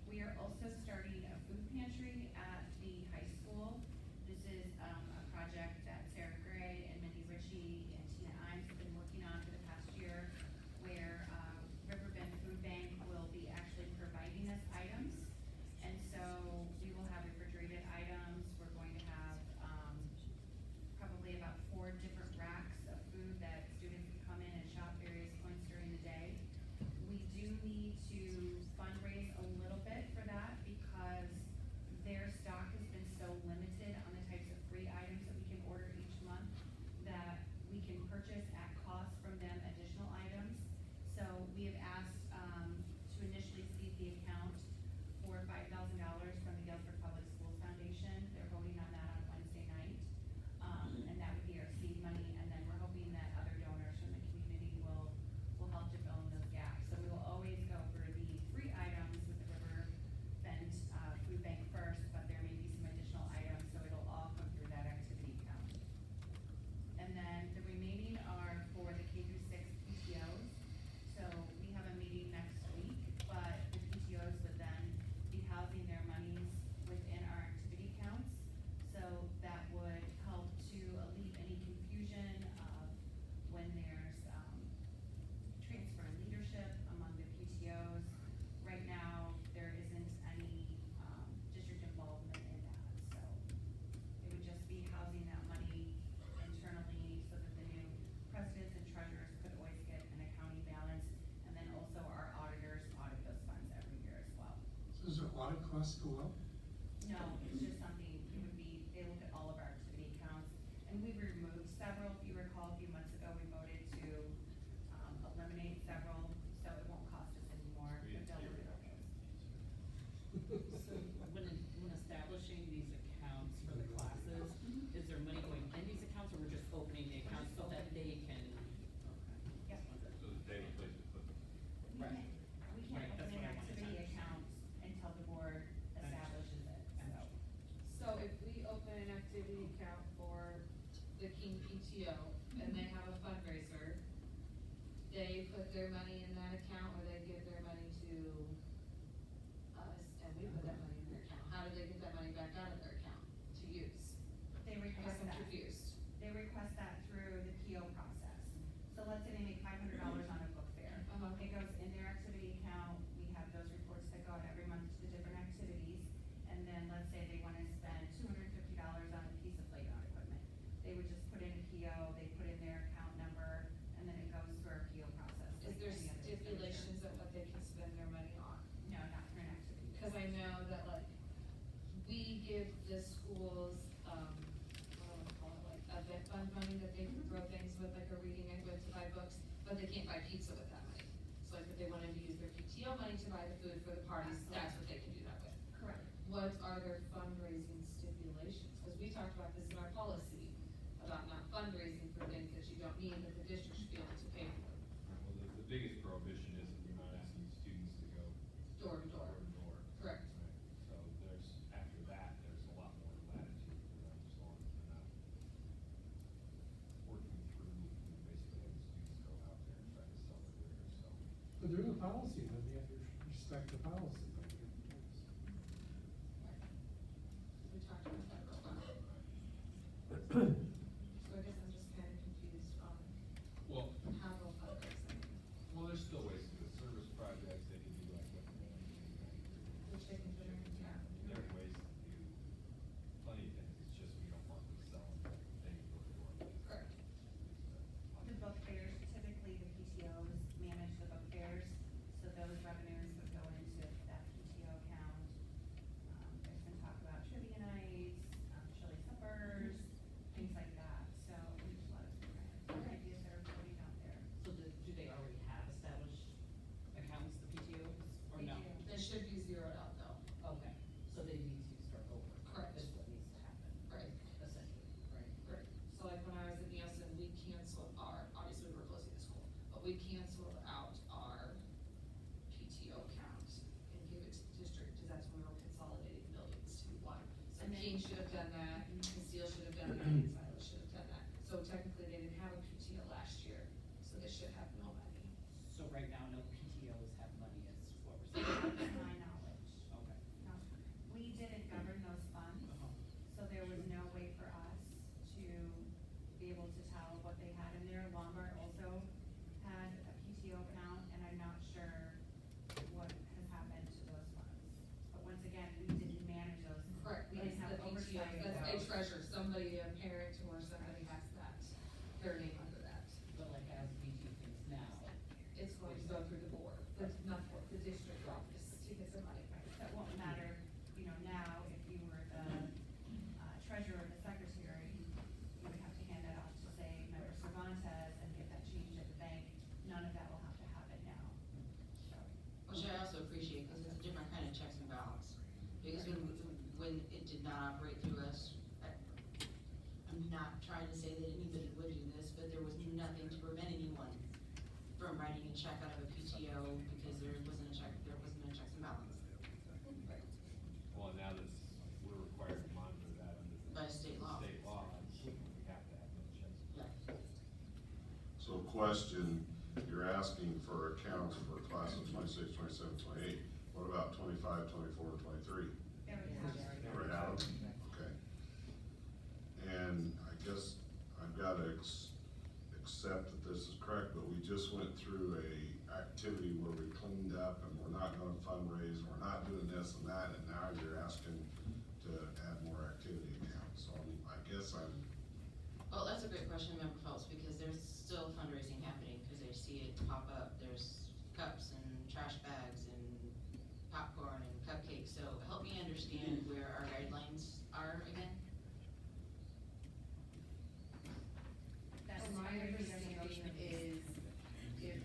We are also starting a food pantry at the high school. This is, a project that Sarah Gray and Mindy Ritchie and Tina Imes have been working on for the past year, where, Riverbend Food Bank will be actually providing us items. And so we will have refrigerated items. We're going to have, probably about 4 different racks of food that students can come in and shop various points during the day. We do need to fundraise a little bit for that because their stock has been so limited on the types of free items that we can order each month that we can purchase at cost from them additional items. So we have asked, to initially seed the account for $5,000 from the Galesburg Public Schools Foundation. They're voting on that on Wednesday night. And that would be our seed money, and then we're hoping that other donors from the community will help to fill in those gaps. So we will always go for the free items with the Riverbend, Food Bank first, but there may be some additional items, so it'll all come through that activity account. And then the remaining are for the K through 6 PTOs. So we have a meeting next week, but the PTOs would then be housing their monies within our activity accounts. So that would help to alleviate any confusion of when there's, transfer in leadership among the PTOs. Right now, there isn't any, district involvement in that, so it would just be housing that money internally so that the new presidents and treasurers could always get an accounting balance. And then also our auditors audit those funds every year as well. So does our audit costs go up? No, it's just something, it would be, they look at all of our activity accounts, and we've removed several, if you recall, a few months ago, we voted to, eliminate several, so it won't cost us anymore. But they'll look at those. So when establishing these accounts for the classes, is there money going in these accounts, or we're just opening the accounts so that they can? Yep. So the day and place to put them. We Right. can't, we Right, can't that's open an what I wanted to activity understand. account until the board establishes it, so. So if we open an activity account for the King PTO and they have a fundraiser, they put their money in that account or they give their money to us and we put that money in their account? How do they get that money back out of their account to use? They I guess request I'm that. confused. They request that through the PO process. So let's say they make $500 on a book fair. Uh-huh. It goes in their activity account, we have those reports that go out every month to the different activities. And then let's say they wanna spend $250 on a piece of playground equipment. They would just put in a PO, they put in their account number, and then it goes through our PO process. Is like there any other expenditure. stipulations of what they can spend their money on? No, not for an activity. Cause I know that like, we give the schools, what do I call it, like event fund money that they can throw things with, like a reading it with to buy books, but they can't buy pizza with that money. So like if they wanted to use their PTO money money to buy the food for the parties, that's what they can do that with. Correct. What are their fundraising stipulations? Because we talked about this in our policy, about not fundraising for things that you don't need, that the district should be able to pay for. Well, the biggest prohibition is that we're not asking students to go Door to door. door. Correct. Right, so there's, after that, there's a lot more latitude for them, as long as they're not working through, basically having students go out there and try to sell their wares, so. But there's a policy, then you have to respect the policy. We talked about that real quick. So I guess I'm just kind of confused on Well, how they'll fundraise. well, there's still ways to do it. Service projects, they can do like what they're doing. Which they can put in, yeah. There are ways to do plenty of things, it's just we don't want them selling things door to door. Correct. The book fairs, typically the PTOs manage the book fairs, so those revenues would go into that PTO account. There's been talk about trivia nights, chili suppers, things like that, so there's a lot of different ideas that are floating out there. So do they already have established accounts, the PTOs, or no? They do. They should be zeroed out though. Okay, so they need to start over. Correct. Is what needs to happen. Right. Essentially, right? Right. So like when I was at Nielsen, we canceled our, obviously we're closing the school, but we canceled out our PTO account and gave it to the district, because that's when we were consolidating buildings to one. So And then- King should have done that, and Steele should have done that, and Silas should have done that. So technically, they didn't have a PTO last year, so they should have no money. So right now, no PTOs have money, is what we're saying? To my knowledge, Okay. no. We didn't govern those funds, Uh-huh. so there was no way for us to be able to tell what they had in there. Lombard also had a PTO account, and I'm not sure what has happened to those funds. But once again, we didn't manage those. Correct, We that's didn't have the PTO, oversight of that's a those. treasurer, somebody, a parent or somebody has that, their name under that. But like as we do things now, It's going to go through the board, but not for the district office to get the money. So it won't matter, you know, now, if you were the treasurer or the secretary, you would have to hand that off to, say, member Cervantes and get that changed at the bank. None of that will have to happen now, so. Which I also appreciate, because it's a different kind of checks and balance. Because when it did not operate through us, I'm not trying to say that anybody would do this, but there was nothing to prevent anyone from writing a check out of a PTO because there wasn't a checks and balance Well, now that we're required to monitor that under the. by state law. State law, we have to have those checks. Yeah. So question, you're asking for accounts for class of 26, 27, 28. What about 25, 24, 23? Never had them? Okay. And I guess I've gotta accept that this is correct, but we just went through a activity where we cleaned up and we're not gonna fundraise, we're not doing this and that, and now you're asking to add more activity accounts. So I guess I'm, Well, that's a great question, Member Phelps, because there's still fundraising happening, because I see it pop up, there's cups and trash bags and popcorn and cupcakes, so help me understand where our guidelines are again. That's From my under the understanding negotiation. is if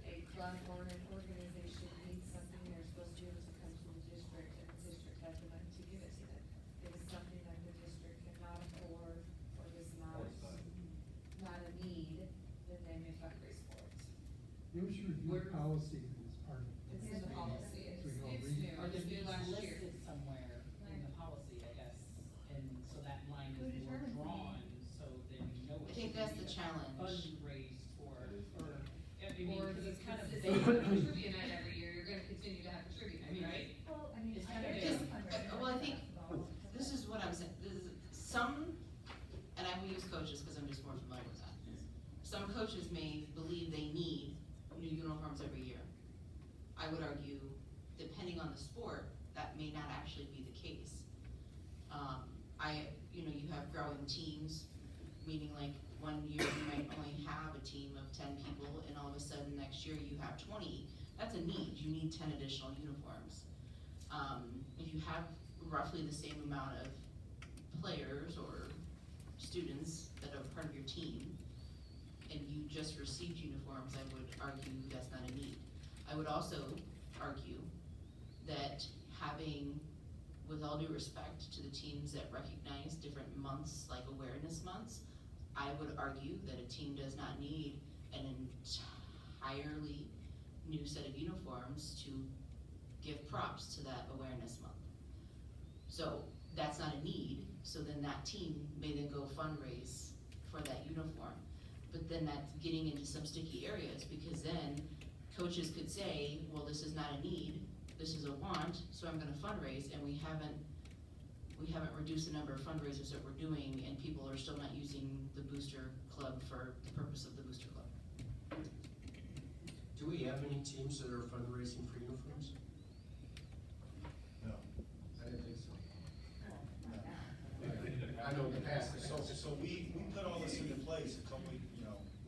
a club or an organization needs something, they're supposed to be able to come to the district, and the district has the money to give it to them. If it's something that the district cannot afford, or is not a need, then they may fundraise for it. You should review the policy as part of. It's in the policy, So we it's all new, read it. Are it's they new last year. listed somewhere in the policy, I guess, and so that line is more drawn, so then you know. I think that's the challenge. Fundraised for, I mean, Or because the it's kind of consistent vague. trivia night every year, you're gonna continue to have a trivia I night, mean, right? Well, I mean, It's kind of Because, vague. well, I think, this is what I'm saying, this is, some, and I will use coaches because I'm just more familiar with that. Some coaches may believe they need new uniforms every year. I would argue, depending on the sport, that may not actually be the case. You have growing teams, meaning like one year you might only have a team of 10 people and all of a sudden next year you have 20. That's a need, you need 10 additional uniforms. If you have roughly the same amount of players or students that are part of your team, and you just received uniforms, I would argue that's not a need. I would also argue that having, with all due respect to the teams that recognize different months, like awareness months, I would argue that a team does not need an entirely new set of uniforms to give props to that awareness month. So that's not a need, so then that team may then go fundraise for that uniform. But then that's getting into some sticky areas, because then coaches could say, well, this is not a need, this is a want, so I'm gonna fundraise, and we haven't reduced the number of fundraisers that we're doing, and people are still not using the booster club for the purpose of the booster club. Do we have any teams that are fundraising for uniforms? No. I didn't think so. I know in the past, So we put all this into place a couple,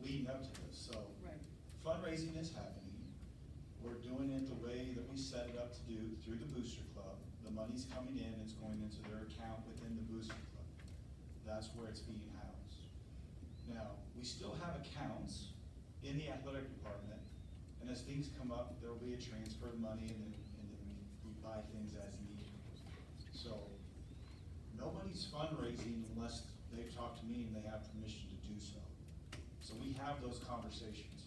leading up to this, so. Right. Fundraising is happening. We're doing it the way that we set it up to do through the Booster Club. The money's coming in, it's going into their account within the Booster Club. That's where it's being housed. Now, we still have accounts in the athletic department, and as things come up, there'll be a transfer of money, and then we buy things as needed. So, nobody's fundraising unless they've talked to me and they have permission to do so. So we have those conversations.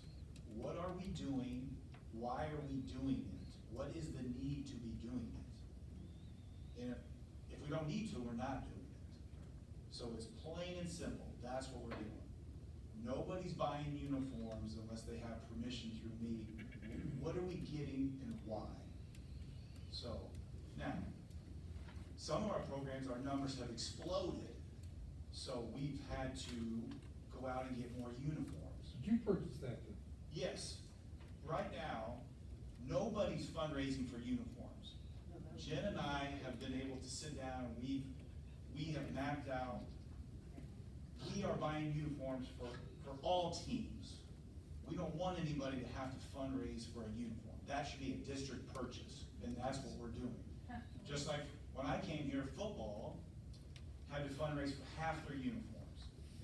What are we doing? Why are we doing it? What is the need to be doing it? And if we don't need to, we're not doing it. So it's plain and simple. That's what we're doing. Nobody's buying uniforms unless they have permission through me. What are we getting and why? So, now, some of our programs, our numbers have exploded, so we've had to go out and get more uniforms. Did you purchase that then? Yes, right now, nobody's fundraising for uniforms. Jen and I have been able to sit down and we have mapped out, we are buying uniforms for all teams. We don't want anybody to have to fundraise for a uniform. That should be a district purchase, and that's what we're doing. Just like when I came here, football had to fundraise for half their uniforms.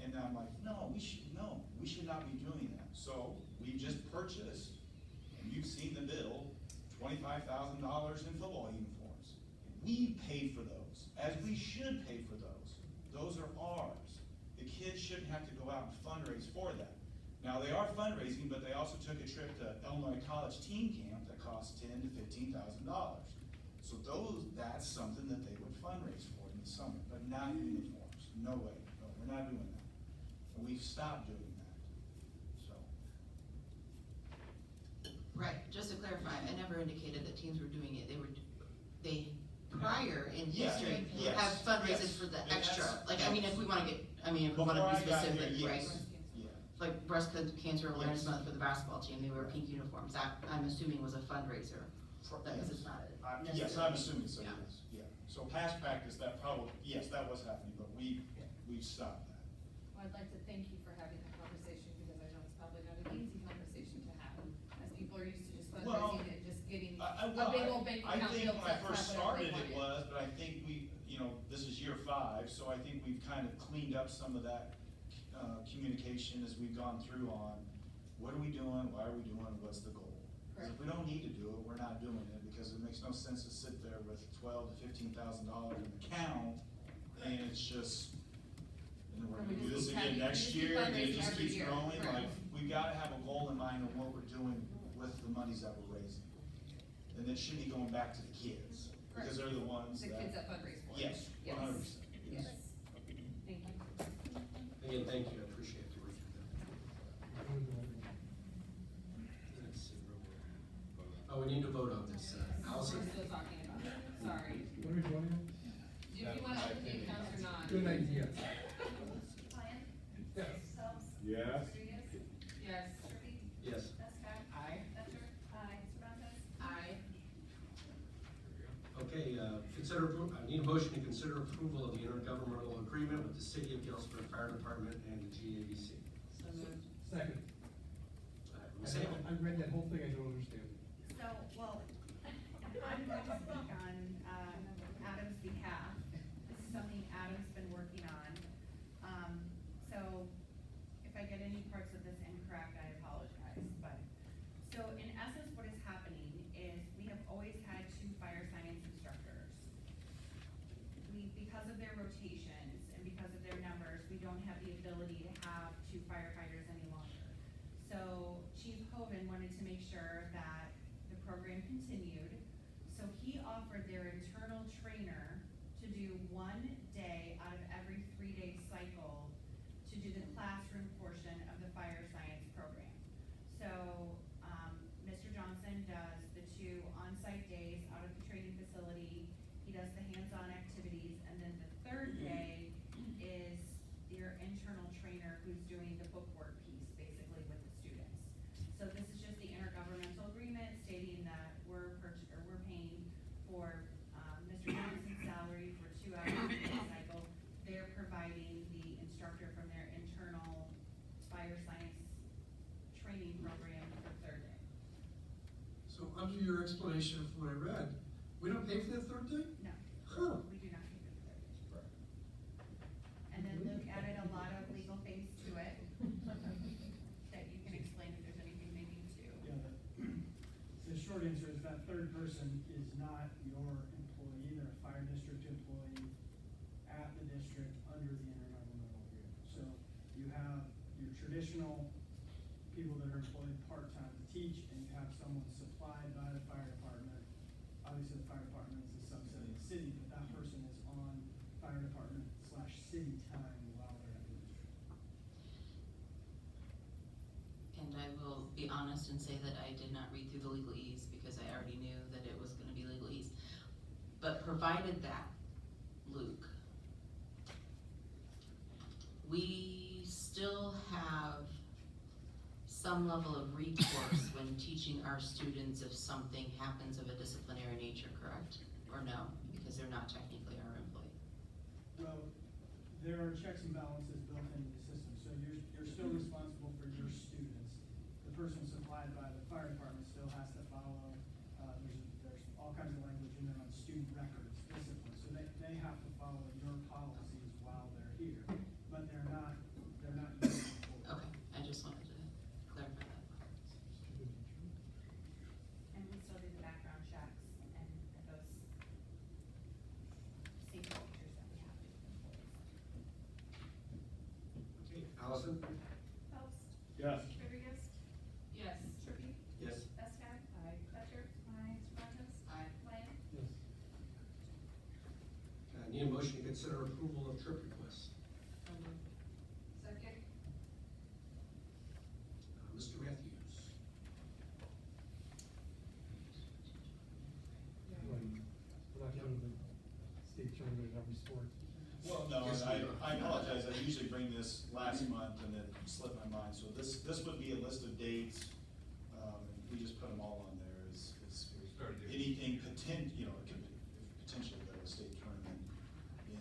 And I'm like, no, we should not be doing that. So we just purchased, and you've seen the bill, $25,000 in football uniforms. We paid for those, as we should pay for those. Those are ours. The kids shouldn't have to go out and fundraise for that. Now, they are fundraising, but they also took a trip to Illinois College Team Camp that cost $10,000 to $15,000. So that's something that they would fundraise for in the summer, but not uniforms. No way, no, we're not doing that. And we've stopped doing that, so. Right, just to clarify, I never indicated that teams were doing it, they prior in history yes, have fundraisers yes. for the And extra, that's- like, I mean, if we wanna be specific, right? Yeah. Like breast cancer awareness month for the basketball team, they wear pink uniforms, that, I'm assuming was a fundraiser, because it's not a. Yes, I'm assuming so, Yeah. yes, yeah. So past practice, that probably, yes, that was happening, but we've stopped that. Well, I'd like to thank you for having that conversation, because I know it's probably not an easy conversation to have, as people are used to just Well, fundraising and just getting Well, a big old bank I account think built when I up. first to have whatever started they it wanted. was, but I think this is year 5, so I think we've kind of cleaned up some of that communication as we've gone through on what are we doing, why are we doing, what's the goal? 'Cause if we don't need to do it, we're not doing it, because it makes no sense to sit there with $12,000 to $15,000 in the account, and it's just, and then we're And gonna we do just this keep again having- next we just keep year, and it fundraising just every keeps year. growing, Correct. like, we've gotta have a goal in mind of what we're doing with the monies that we're raising. And it should be going back to the kids, because they're the ones The that. kids that fundraise for it. Yes, Yes. 100%. Yes. Thank you. Again, thank you, I appreciate the work you've done. Let's see, real quick. Oh, we need to vote on this, Allison? We're still talking about it, sorry. What are we voting on? Do you want to open the accounts or not? Good idea. Ryan? Yes. Phelps? Yes. Rodriguez? Yes. Murphy? Yes. Prescott? Aye. Becker? Aye. Surratt? Aye. Okay, I need a motion to consider approval of the intergovernmental agreement with the City of Galesburg Fire Department and the GABC. So moved. Second. Ms. Hamel? I read that whole thing, I don't understand. So, well, I'm going to speak on, Adam's behalf. This is something Adam's been working on. So if I get any parts of this incorrect, I apologize, but, so in essence, what is happening is we have of their rotations and because of their numbers, we don't have the ability to have 2 firefighters any longer. So Chief Hoven wanted to make sure that the program continued. So he offered their internal trainer to do 1 day out of every 3-day cycle to do the classroom portion of the fire science program. So, Mr. Johnson does the 2 on-site days out of the training facility. He does the hands-on activities, and then the 3rd day is your internal trainer who's doing the bookwork piece, basically with the students. So this is just the intergovernmental agreement stating that we're paying for, Mr. Johnson's salary for 2 hours of the cycle. They're providing the instructor from their internal fire science training program for the 3rd day. So under your explanation from what I read, we don't pay for that 3rd day? No. Huh. We do not pay for the 3rd day. And then Luke added a lot of legal things to it that you can explain if there's anything they need to. Yeah, the short answer is that 3rd person is not your employee, they're a fire district employee at the district under the intergovernmental agreement. So you have your traditional people that are employed part-time to teach, and you have someone supplied by the fire department. Obviously, the fire department is a subset of the city, but that person is on fire department / city time while they're at the district. And I will be honest and say that I did not read through the legalese because I already knew that it was gonna be legalese. But provided that, Luke, we still have some level of recourse when teaching our students if something happens of a disciplinary nature, correct? Or no, because they're not technically our employee? Well, there are checks and balances built into the system, so you're still responsible for your students. The person supplied by the fire department still has to follow, there's all kinds of language in there on student records, discipline, so they have to follow your policies while they're here, but they're not your employees. Okay, I just wanted to clarify that. And we still do the background checks and those safety features that we have to do with employees. Okay, Allison? Phelps? Yes. Rodriguez? Yes. Trippy? Yes. Eskag? Aye. Fletcher? Aye. Surratt? Aye. Lyon? Yes. Need a motion to consider approval of trip requests. Second? Mr. Matthews? We're not going to the state tournament at every sport. Well, no, Yes, and we are. I apologize, I usually bring this last month and then slip my mind, so this would be a list of dates. We just put them all on there, is anything you know, it could potentially go to a state tournament in,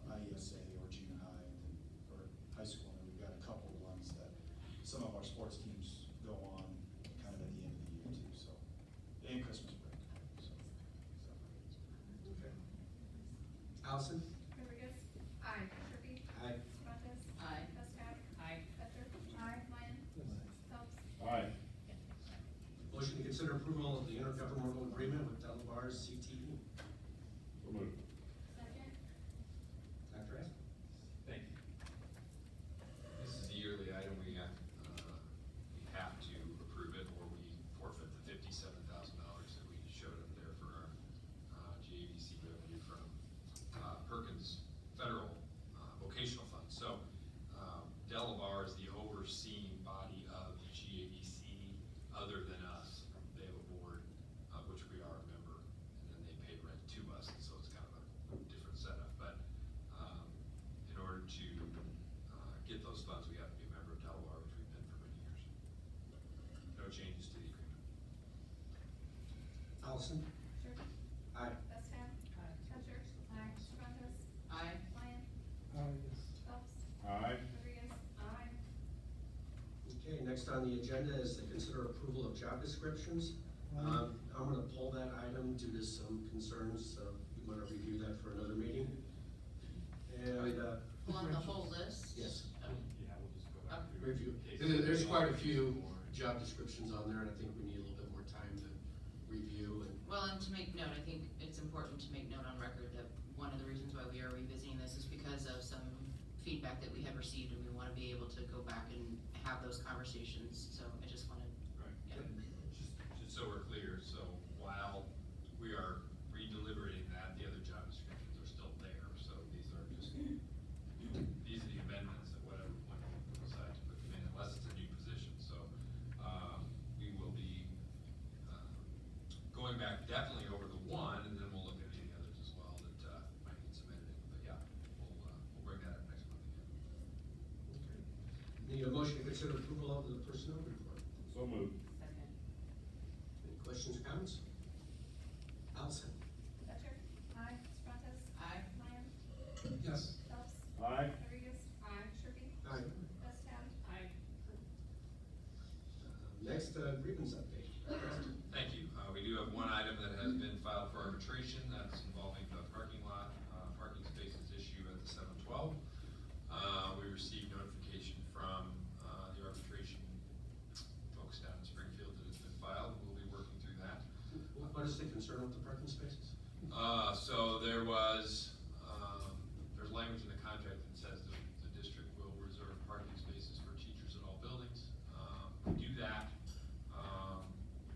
IESA or junior high, or high school, and we've got a couple of ones that some of our sports teams go on kind of at the end of the year too, so, and Christmas break, so. Okay. Allison? Rodriguez? Aye. Trippy? Aye. Surratt? Aye. Eskag? Aye. Fletcher? Aye. Lyon? Phelps? Aye. Motion to consider approval of the intergovernmental agreement with Delaware CTE. So moved. Second? Dr. Aspen? Thank you. This is a yearly item, we have to approve it, or we forfeit the $57,000 that we showed up there for our GAVC revenue from Perkins Federal Vocational Fund. So Delavar is the overseeing body of GAVC other than us. They have a board, which we are a member, and then they pay rent to us, and so it's kind of a different setup. But in order to get those funds, we have to be a member of Delaware, which we've been for many years. No changes to the agreement. Allison? Trippy? Aye. Eskag? Aye. Fletcher? Aye. Surratt? Aye. Lyon? Yes. Phelps? Aye. Rodriguez? Aye. Okay, next on the agenda is to consider approval of job descriptions. I'm gonna pull that item due to some concerns, so we wanna review that for another meeting. And, On the whole list? yes, Yeah, we'll just go back through. review. Cases. There's quite a few job descriptions on there, and I think we need a little bit more time to review and. Well, and to make note, I think it's important to make note on record that one of the reasons why we are revisiting this is because of some feedback that we have received, and we wanna be able to go back and have those conversations, so I just wanted, yeah. Just so we're clear, so while we are redeliberating that, the other job descriptions are still there, so these are just, these are the amendments at whatever point we decide to put them in, unless it's a new position, so, we will be, going back definitely over the one, and then we'll look at any others as well that, might need some editing, but yeah, we'll bring that up next month again. Need a motion to consider approval of the personnel report. So moved. Second. Any questions or comments? Allison? Fletcher? Aye. Spratus? Aye. Meyer? Yes. Phelps? Aye. Rodriguez? Aye. Sherby? Aye. Vestal? Aye. Next, grievance update. Thank you. We do have one item that has been filed for arbitration, that's involving the parking lot, parking spaces issue at the 712. We received notification from, the arbitration folks down in Springfield that it's been filed, we'll be working through that. What is the concern with the parking spaces? So there was, there's language in the contract that says that the district will reserve parking spaces for teachers at all buildings. We do that,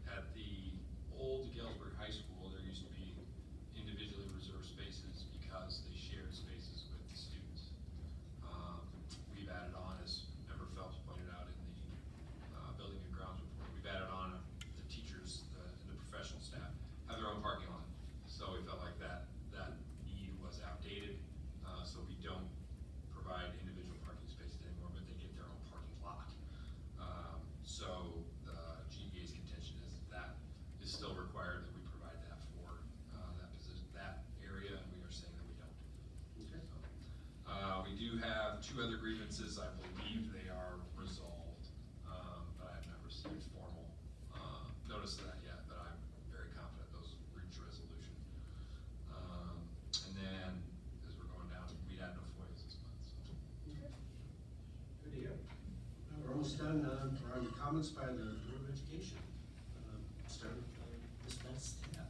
at the old Galesburg High School, there used to be individually reserved spaces because they shared spaces with the students. We've added on, as Member Phelps pointed out in the, building and grounds report, we've added on the teachers, the professional staff have their own parking lot. So we felt like that need was outdated, so we don't provide individual parking spaces anymore, but they get their own parking lot. So the GEA's contention is that is still required, that we provide that for, that position, that area, and we are saying that we don't. Okay. So, we do have two other grievances, I believe they are resolved, but I have not received formal, notice of that yet, but I'm very confident those reach resolution. And then, as we're going down, we had no FOIAs this month, so. Okay. Good to hear. We're almost done, for our comments by the Board of Education. Start with, Ms. Best. Yeah.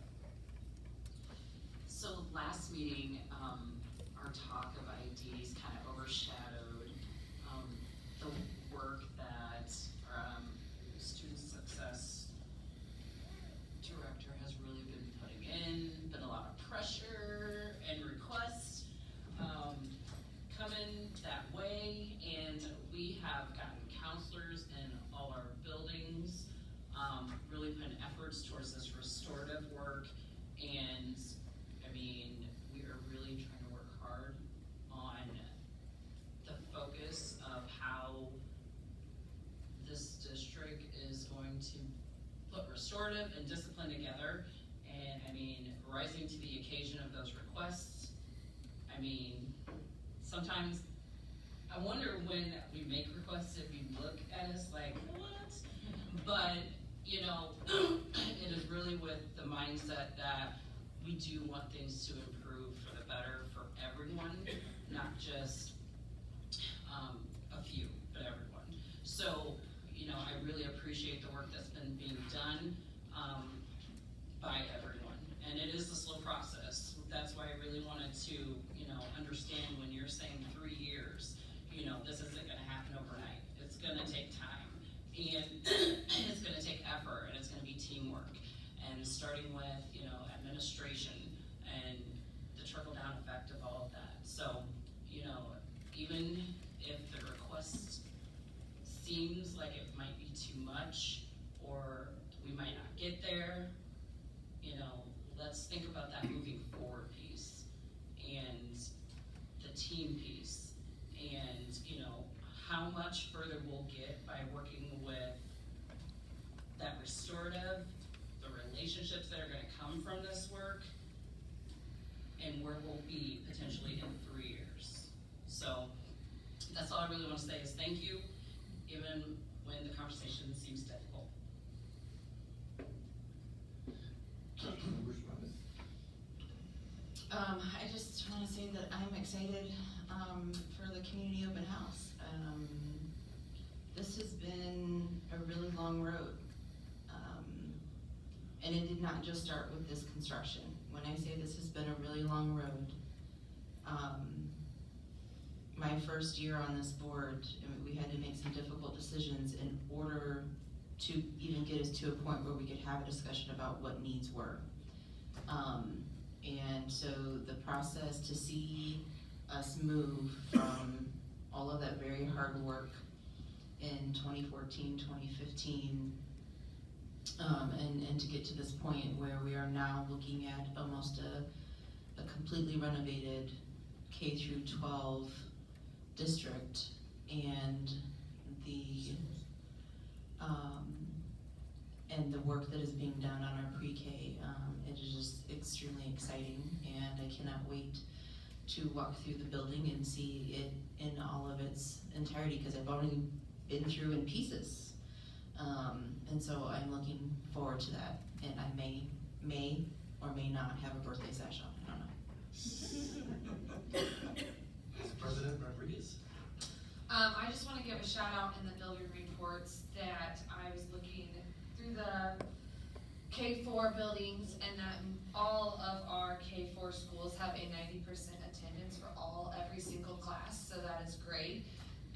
So last meeting, our talk of IDs kind of overshadowed, the work that, student success director has really been putting in, been a lot of pressure and requests, coming that way, and we have gotten counselors in all our buildings, really putting efforts towards this restorative work, and, I mean, we are really trying to work hard on the focus of how this district is going to put restorative and discipline together, and, I mean, rising to the occasion of those requests. I mean, sometimes I wonder when we make requests, if you look at us like, what? But, you know, it is really with the mindset that we do want things to improve for the better for everyone, not just, a few, but everyone. So, you know, I really appreciate the work that's been being done, by everyone. And it is a slow process. That's why I really wanted to, you know, understand when you're saying 3 years, you know, this isn't gonna happen overnight. It's gonna take time, and it's gonna take effort, and it's gonna be teamwork. And starting with, you know, administration and the trickle-down effect of all of that. So, you know, even if the request seems like it might be too much, or we might not get there, you know, let's think about that moving forward piece, and the team piece, and, you know, how much further we'll get by working with that restorative, the relationships that are gonna come from this work, and where we'll be potentially in 3 years. So, that's all I really wanna say is thank you, even when the conversation seems difficult. I just wanna say that I'm excited, for the community open house. This has been a really long road. And it did not just start with this construction. When I say this has been a really long road, my first year on this board, I mean, we had to make some difficult decisions in order to even get us to a point where we could have a discussion about what needs were. And so the process to see us move from all of that very hard work in 2014, 2015, and to get to this point where we are now looking at almost a completely renovated K through 12 district, and the work that is being done on our pre-K, it is just extremely exciting, and I cannot wait to walk through the building and see it in all of its entirety, because I've only been through in pieces. And so I'm looking forward to that, and I may or may not have a birthday sesh on, I don't know. President Rodriguez. I just wanna give a shout out in the building reports that I was looking through the K4 buildings, and that all of our K4 schools have a 90% attendance for every single class, so that is great.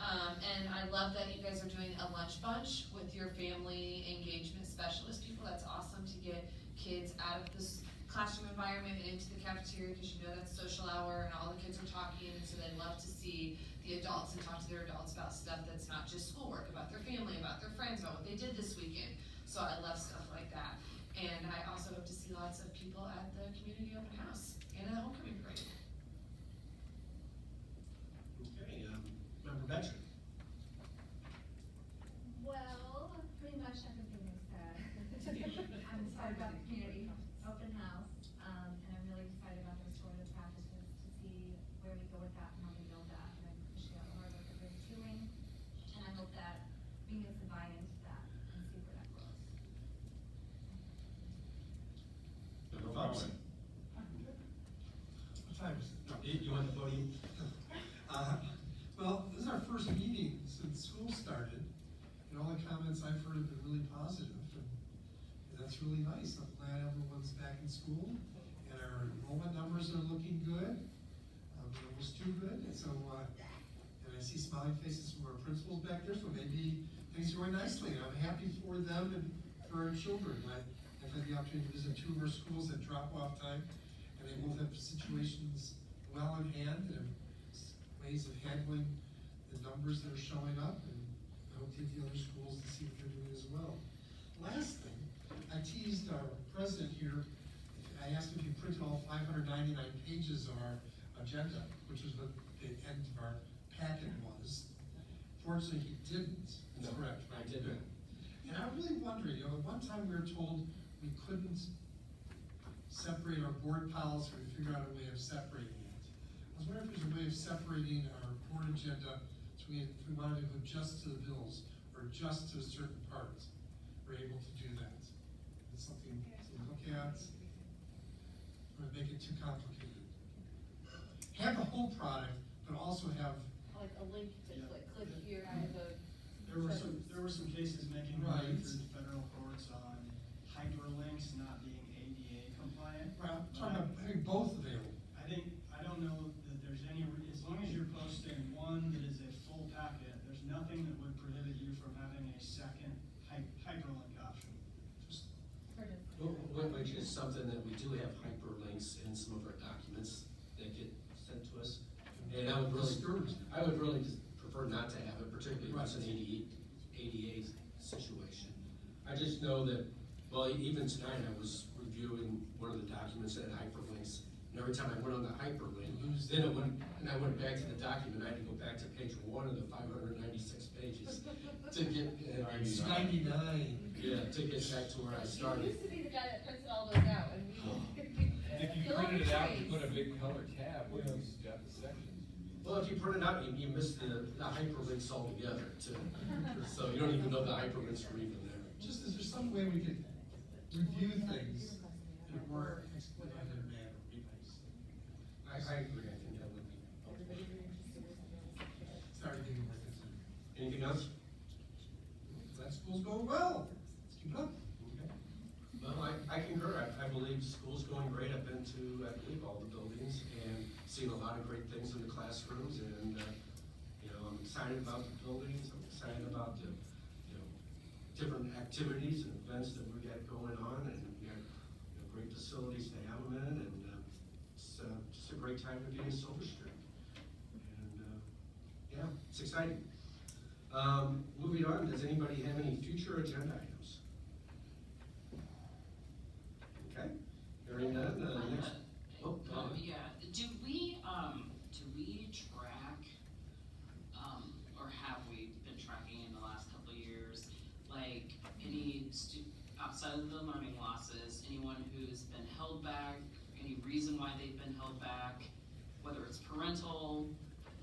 And I love that you guys are doing a lunch bunch with your family engagement specialist people. That's awesome to get kids out of this classroom environment and into the cafeteria, because you know that's social hour and all the kids are talking, and so they love to see the adults and talk to their adults about stuff that's not just schoolwork, about their family, about their friends, about what they did this weekend. So I love stuff like that. And I also hope to see lots of people at the community open house and at the homecoming parade. Okay, Member Betcher. Well, pretty much everything was said. I'm excited about the community open house, and I'm really excited about the restorative practices to see where we go with that and how we build that, and I appreciate all the hard work everybody's doing, and I hope that we get some buy-in to that and see where that grows. Member Fox. What time is it? You want the podium? Well, this is our first meeting since school started, and all the comments I've heard have been really positive, and that's really nice. I'm glad everyone's back in school, and our enrollment numbers are looking good, almost too good, and so, and I see smiling faces from our principals back there, so maybe things are going nicely, and I'm happy for them and for our children. I've had the opportunity to visit 2 of our schools at drop-off time, and they both have situations well in hand, and ways of handling the numbers that are showing up, and I hope to get the other schools to see what they're doing as well. Last thing, I teased our president here, I asked him if he printed all 599 pages of our agenda, which is what the end of our packet was. Fortunately, he didn't. That's correct, right? I didn't. And I'm really wondering, at one time we were told we couldn't separate our board policy, or figure out a way of separating it. I was wondering if there's a way of separating our board agenda, so if we wanted to go just to the bills, or just to a certain part, we're able to do that. It's something to look at, or make it too complicated. Have the whole product, but also have. Like a link to click here out of the. There were some cases making Right. way through the federal courts on hyperlinks not being ADA compliant. Well, I'm talking about having both available. I don't know that there's any, as long as you're posting one that is a full packet, there's nothing that would prohibit you from having a second hyperlink option. Which is something that we do have hyperlinks in some of our documents that get sent to us. And I would really just prefer not to have it, particularly if it's an ADA situation. I just know that, well, even tonight I was reviewing one of the documents that had hyperlinks, and every time I went on the hyperlink, then I went back to the document, I had to go back to page 1 of the 596 pages to get. 99. Yeah, to get back to where I started. He used to be the guy that printed all those out, and If you printed it out and put a big color tab where you got the sections. Well, if you print it out, you miss the hyperlinks altogether too. So you don't even know the hyperlinks are even there. Just, is there some way we could review things in a more expedited manner? Would be nice. I agree, I think that would be. Sorry, getting more concerned. Anything else? Glad school's going well. Let's keep it up. Well, I concur. I believe school's going great. I've been to, I believe, all the buildings, and seen a lot of great things in the classrooms, and, you know, I'm excited about the buildings, I'm excited about the, you know, different activities and events that we got going on, and we got, you know, great facilities to have them in, and, it's, just a great time to be in Silver Street. And, yeah, it's exciting. Moving on, does anybody have any future agenda items? Okay, hearing none, next. Oh, go ahead. Yeah, do we track, or have we been tracking in the last couple of years, like, any outside of the learning losses, anyone who's been held back, any reason why they've been held back, whether it's parental,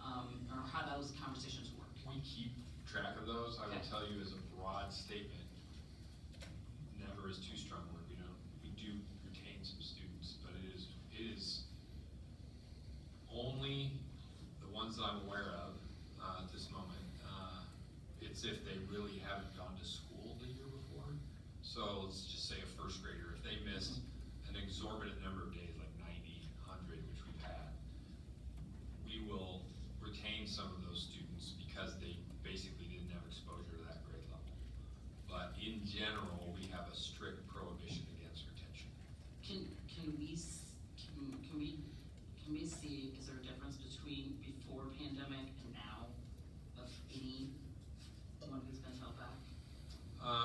or how those conversations work? We keep track of those. I will tell you as a broad statement, never is too strong a word. We do retain some students, but it is only the ones that I'm aware of, at this moment. It's if they really haven't gone to school the year before. So let's just say a first grader, if they missed an exorbitant number of days, like 90, 100, which we've had, we will retain some of those students because they basically didn't have exposure to that grade level. But in general, we have a strict prohibition against retention. Can we see, is there a difference between before pandemic and now of anyone who's been held back?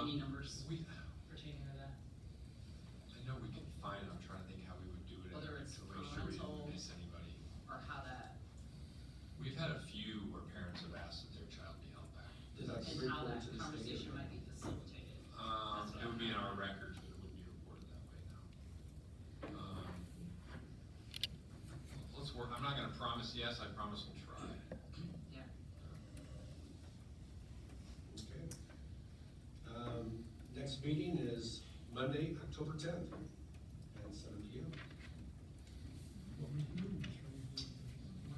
Any numbers pertaining to that? I know we can find, I'm trying to think how we would do it. Whether it's to make sure we parental didn't miss anybody. or how that, We've had a few where parents have asked that their child be held back. Does that and how that conversation might be facilitated. That's what It would be in I'm- our records, but it wouldn't be reported that way now. Let's work, I'm not gonna promise yes, I promise we'll try. Yeah. Okay. Next meeting is Monday, October 10th, at 7 p.m.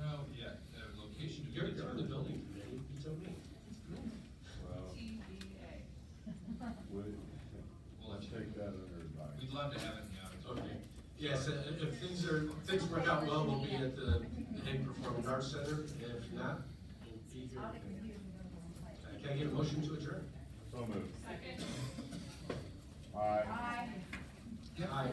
Well, yeah, location. You're in the building committee, you tell me. Well, We'll let's take that under advisement. We'd love to have it in the auditorium. Okay. Yes, if things work out well, we'll be at the Hague Performing Arts Center. If not, we'll be here. Can I get a motion to adjourn? So moved. Second. Aye. Aye.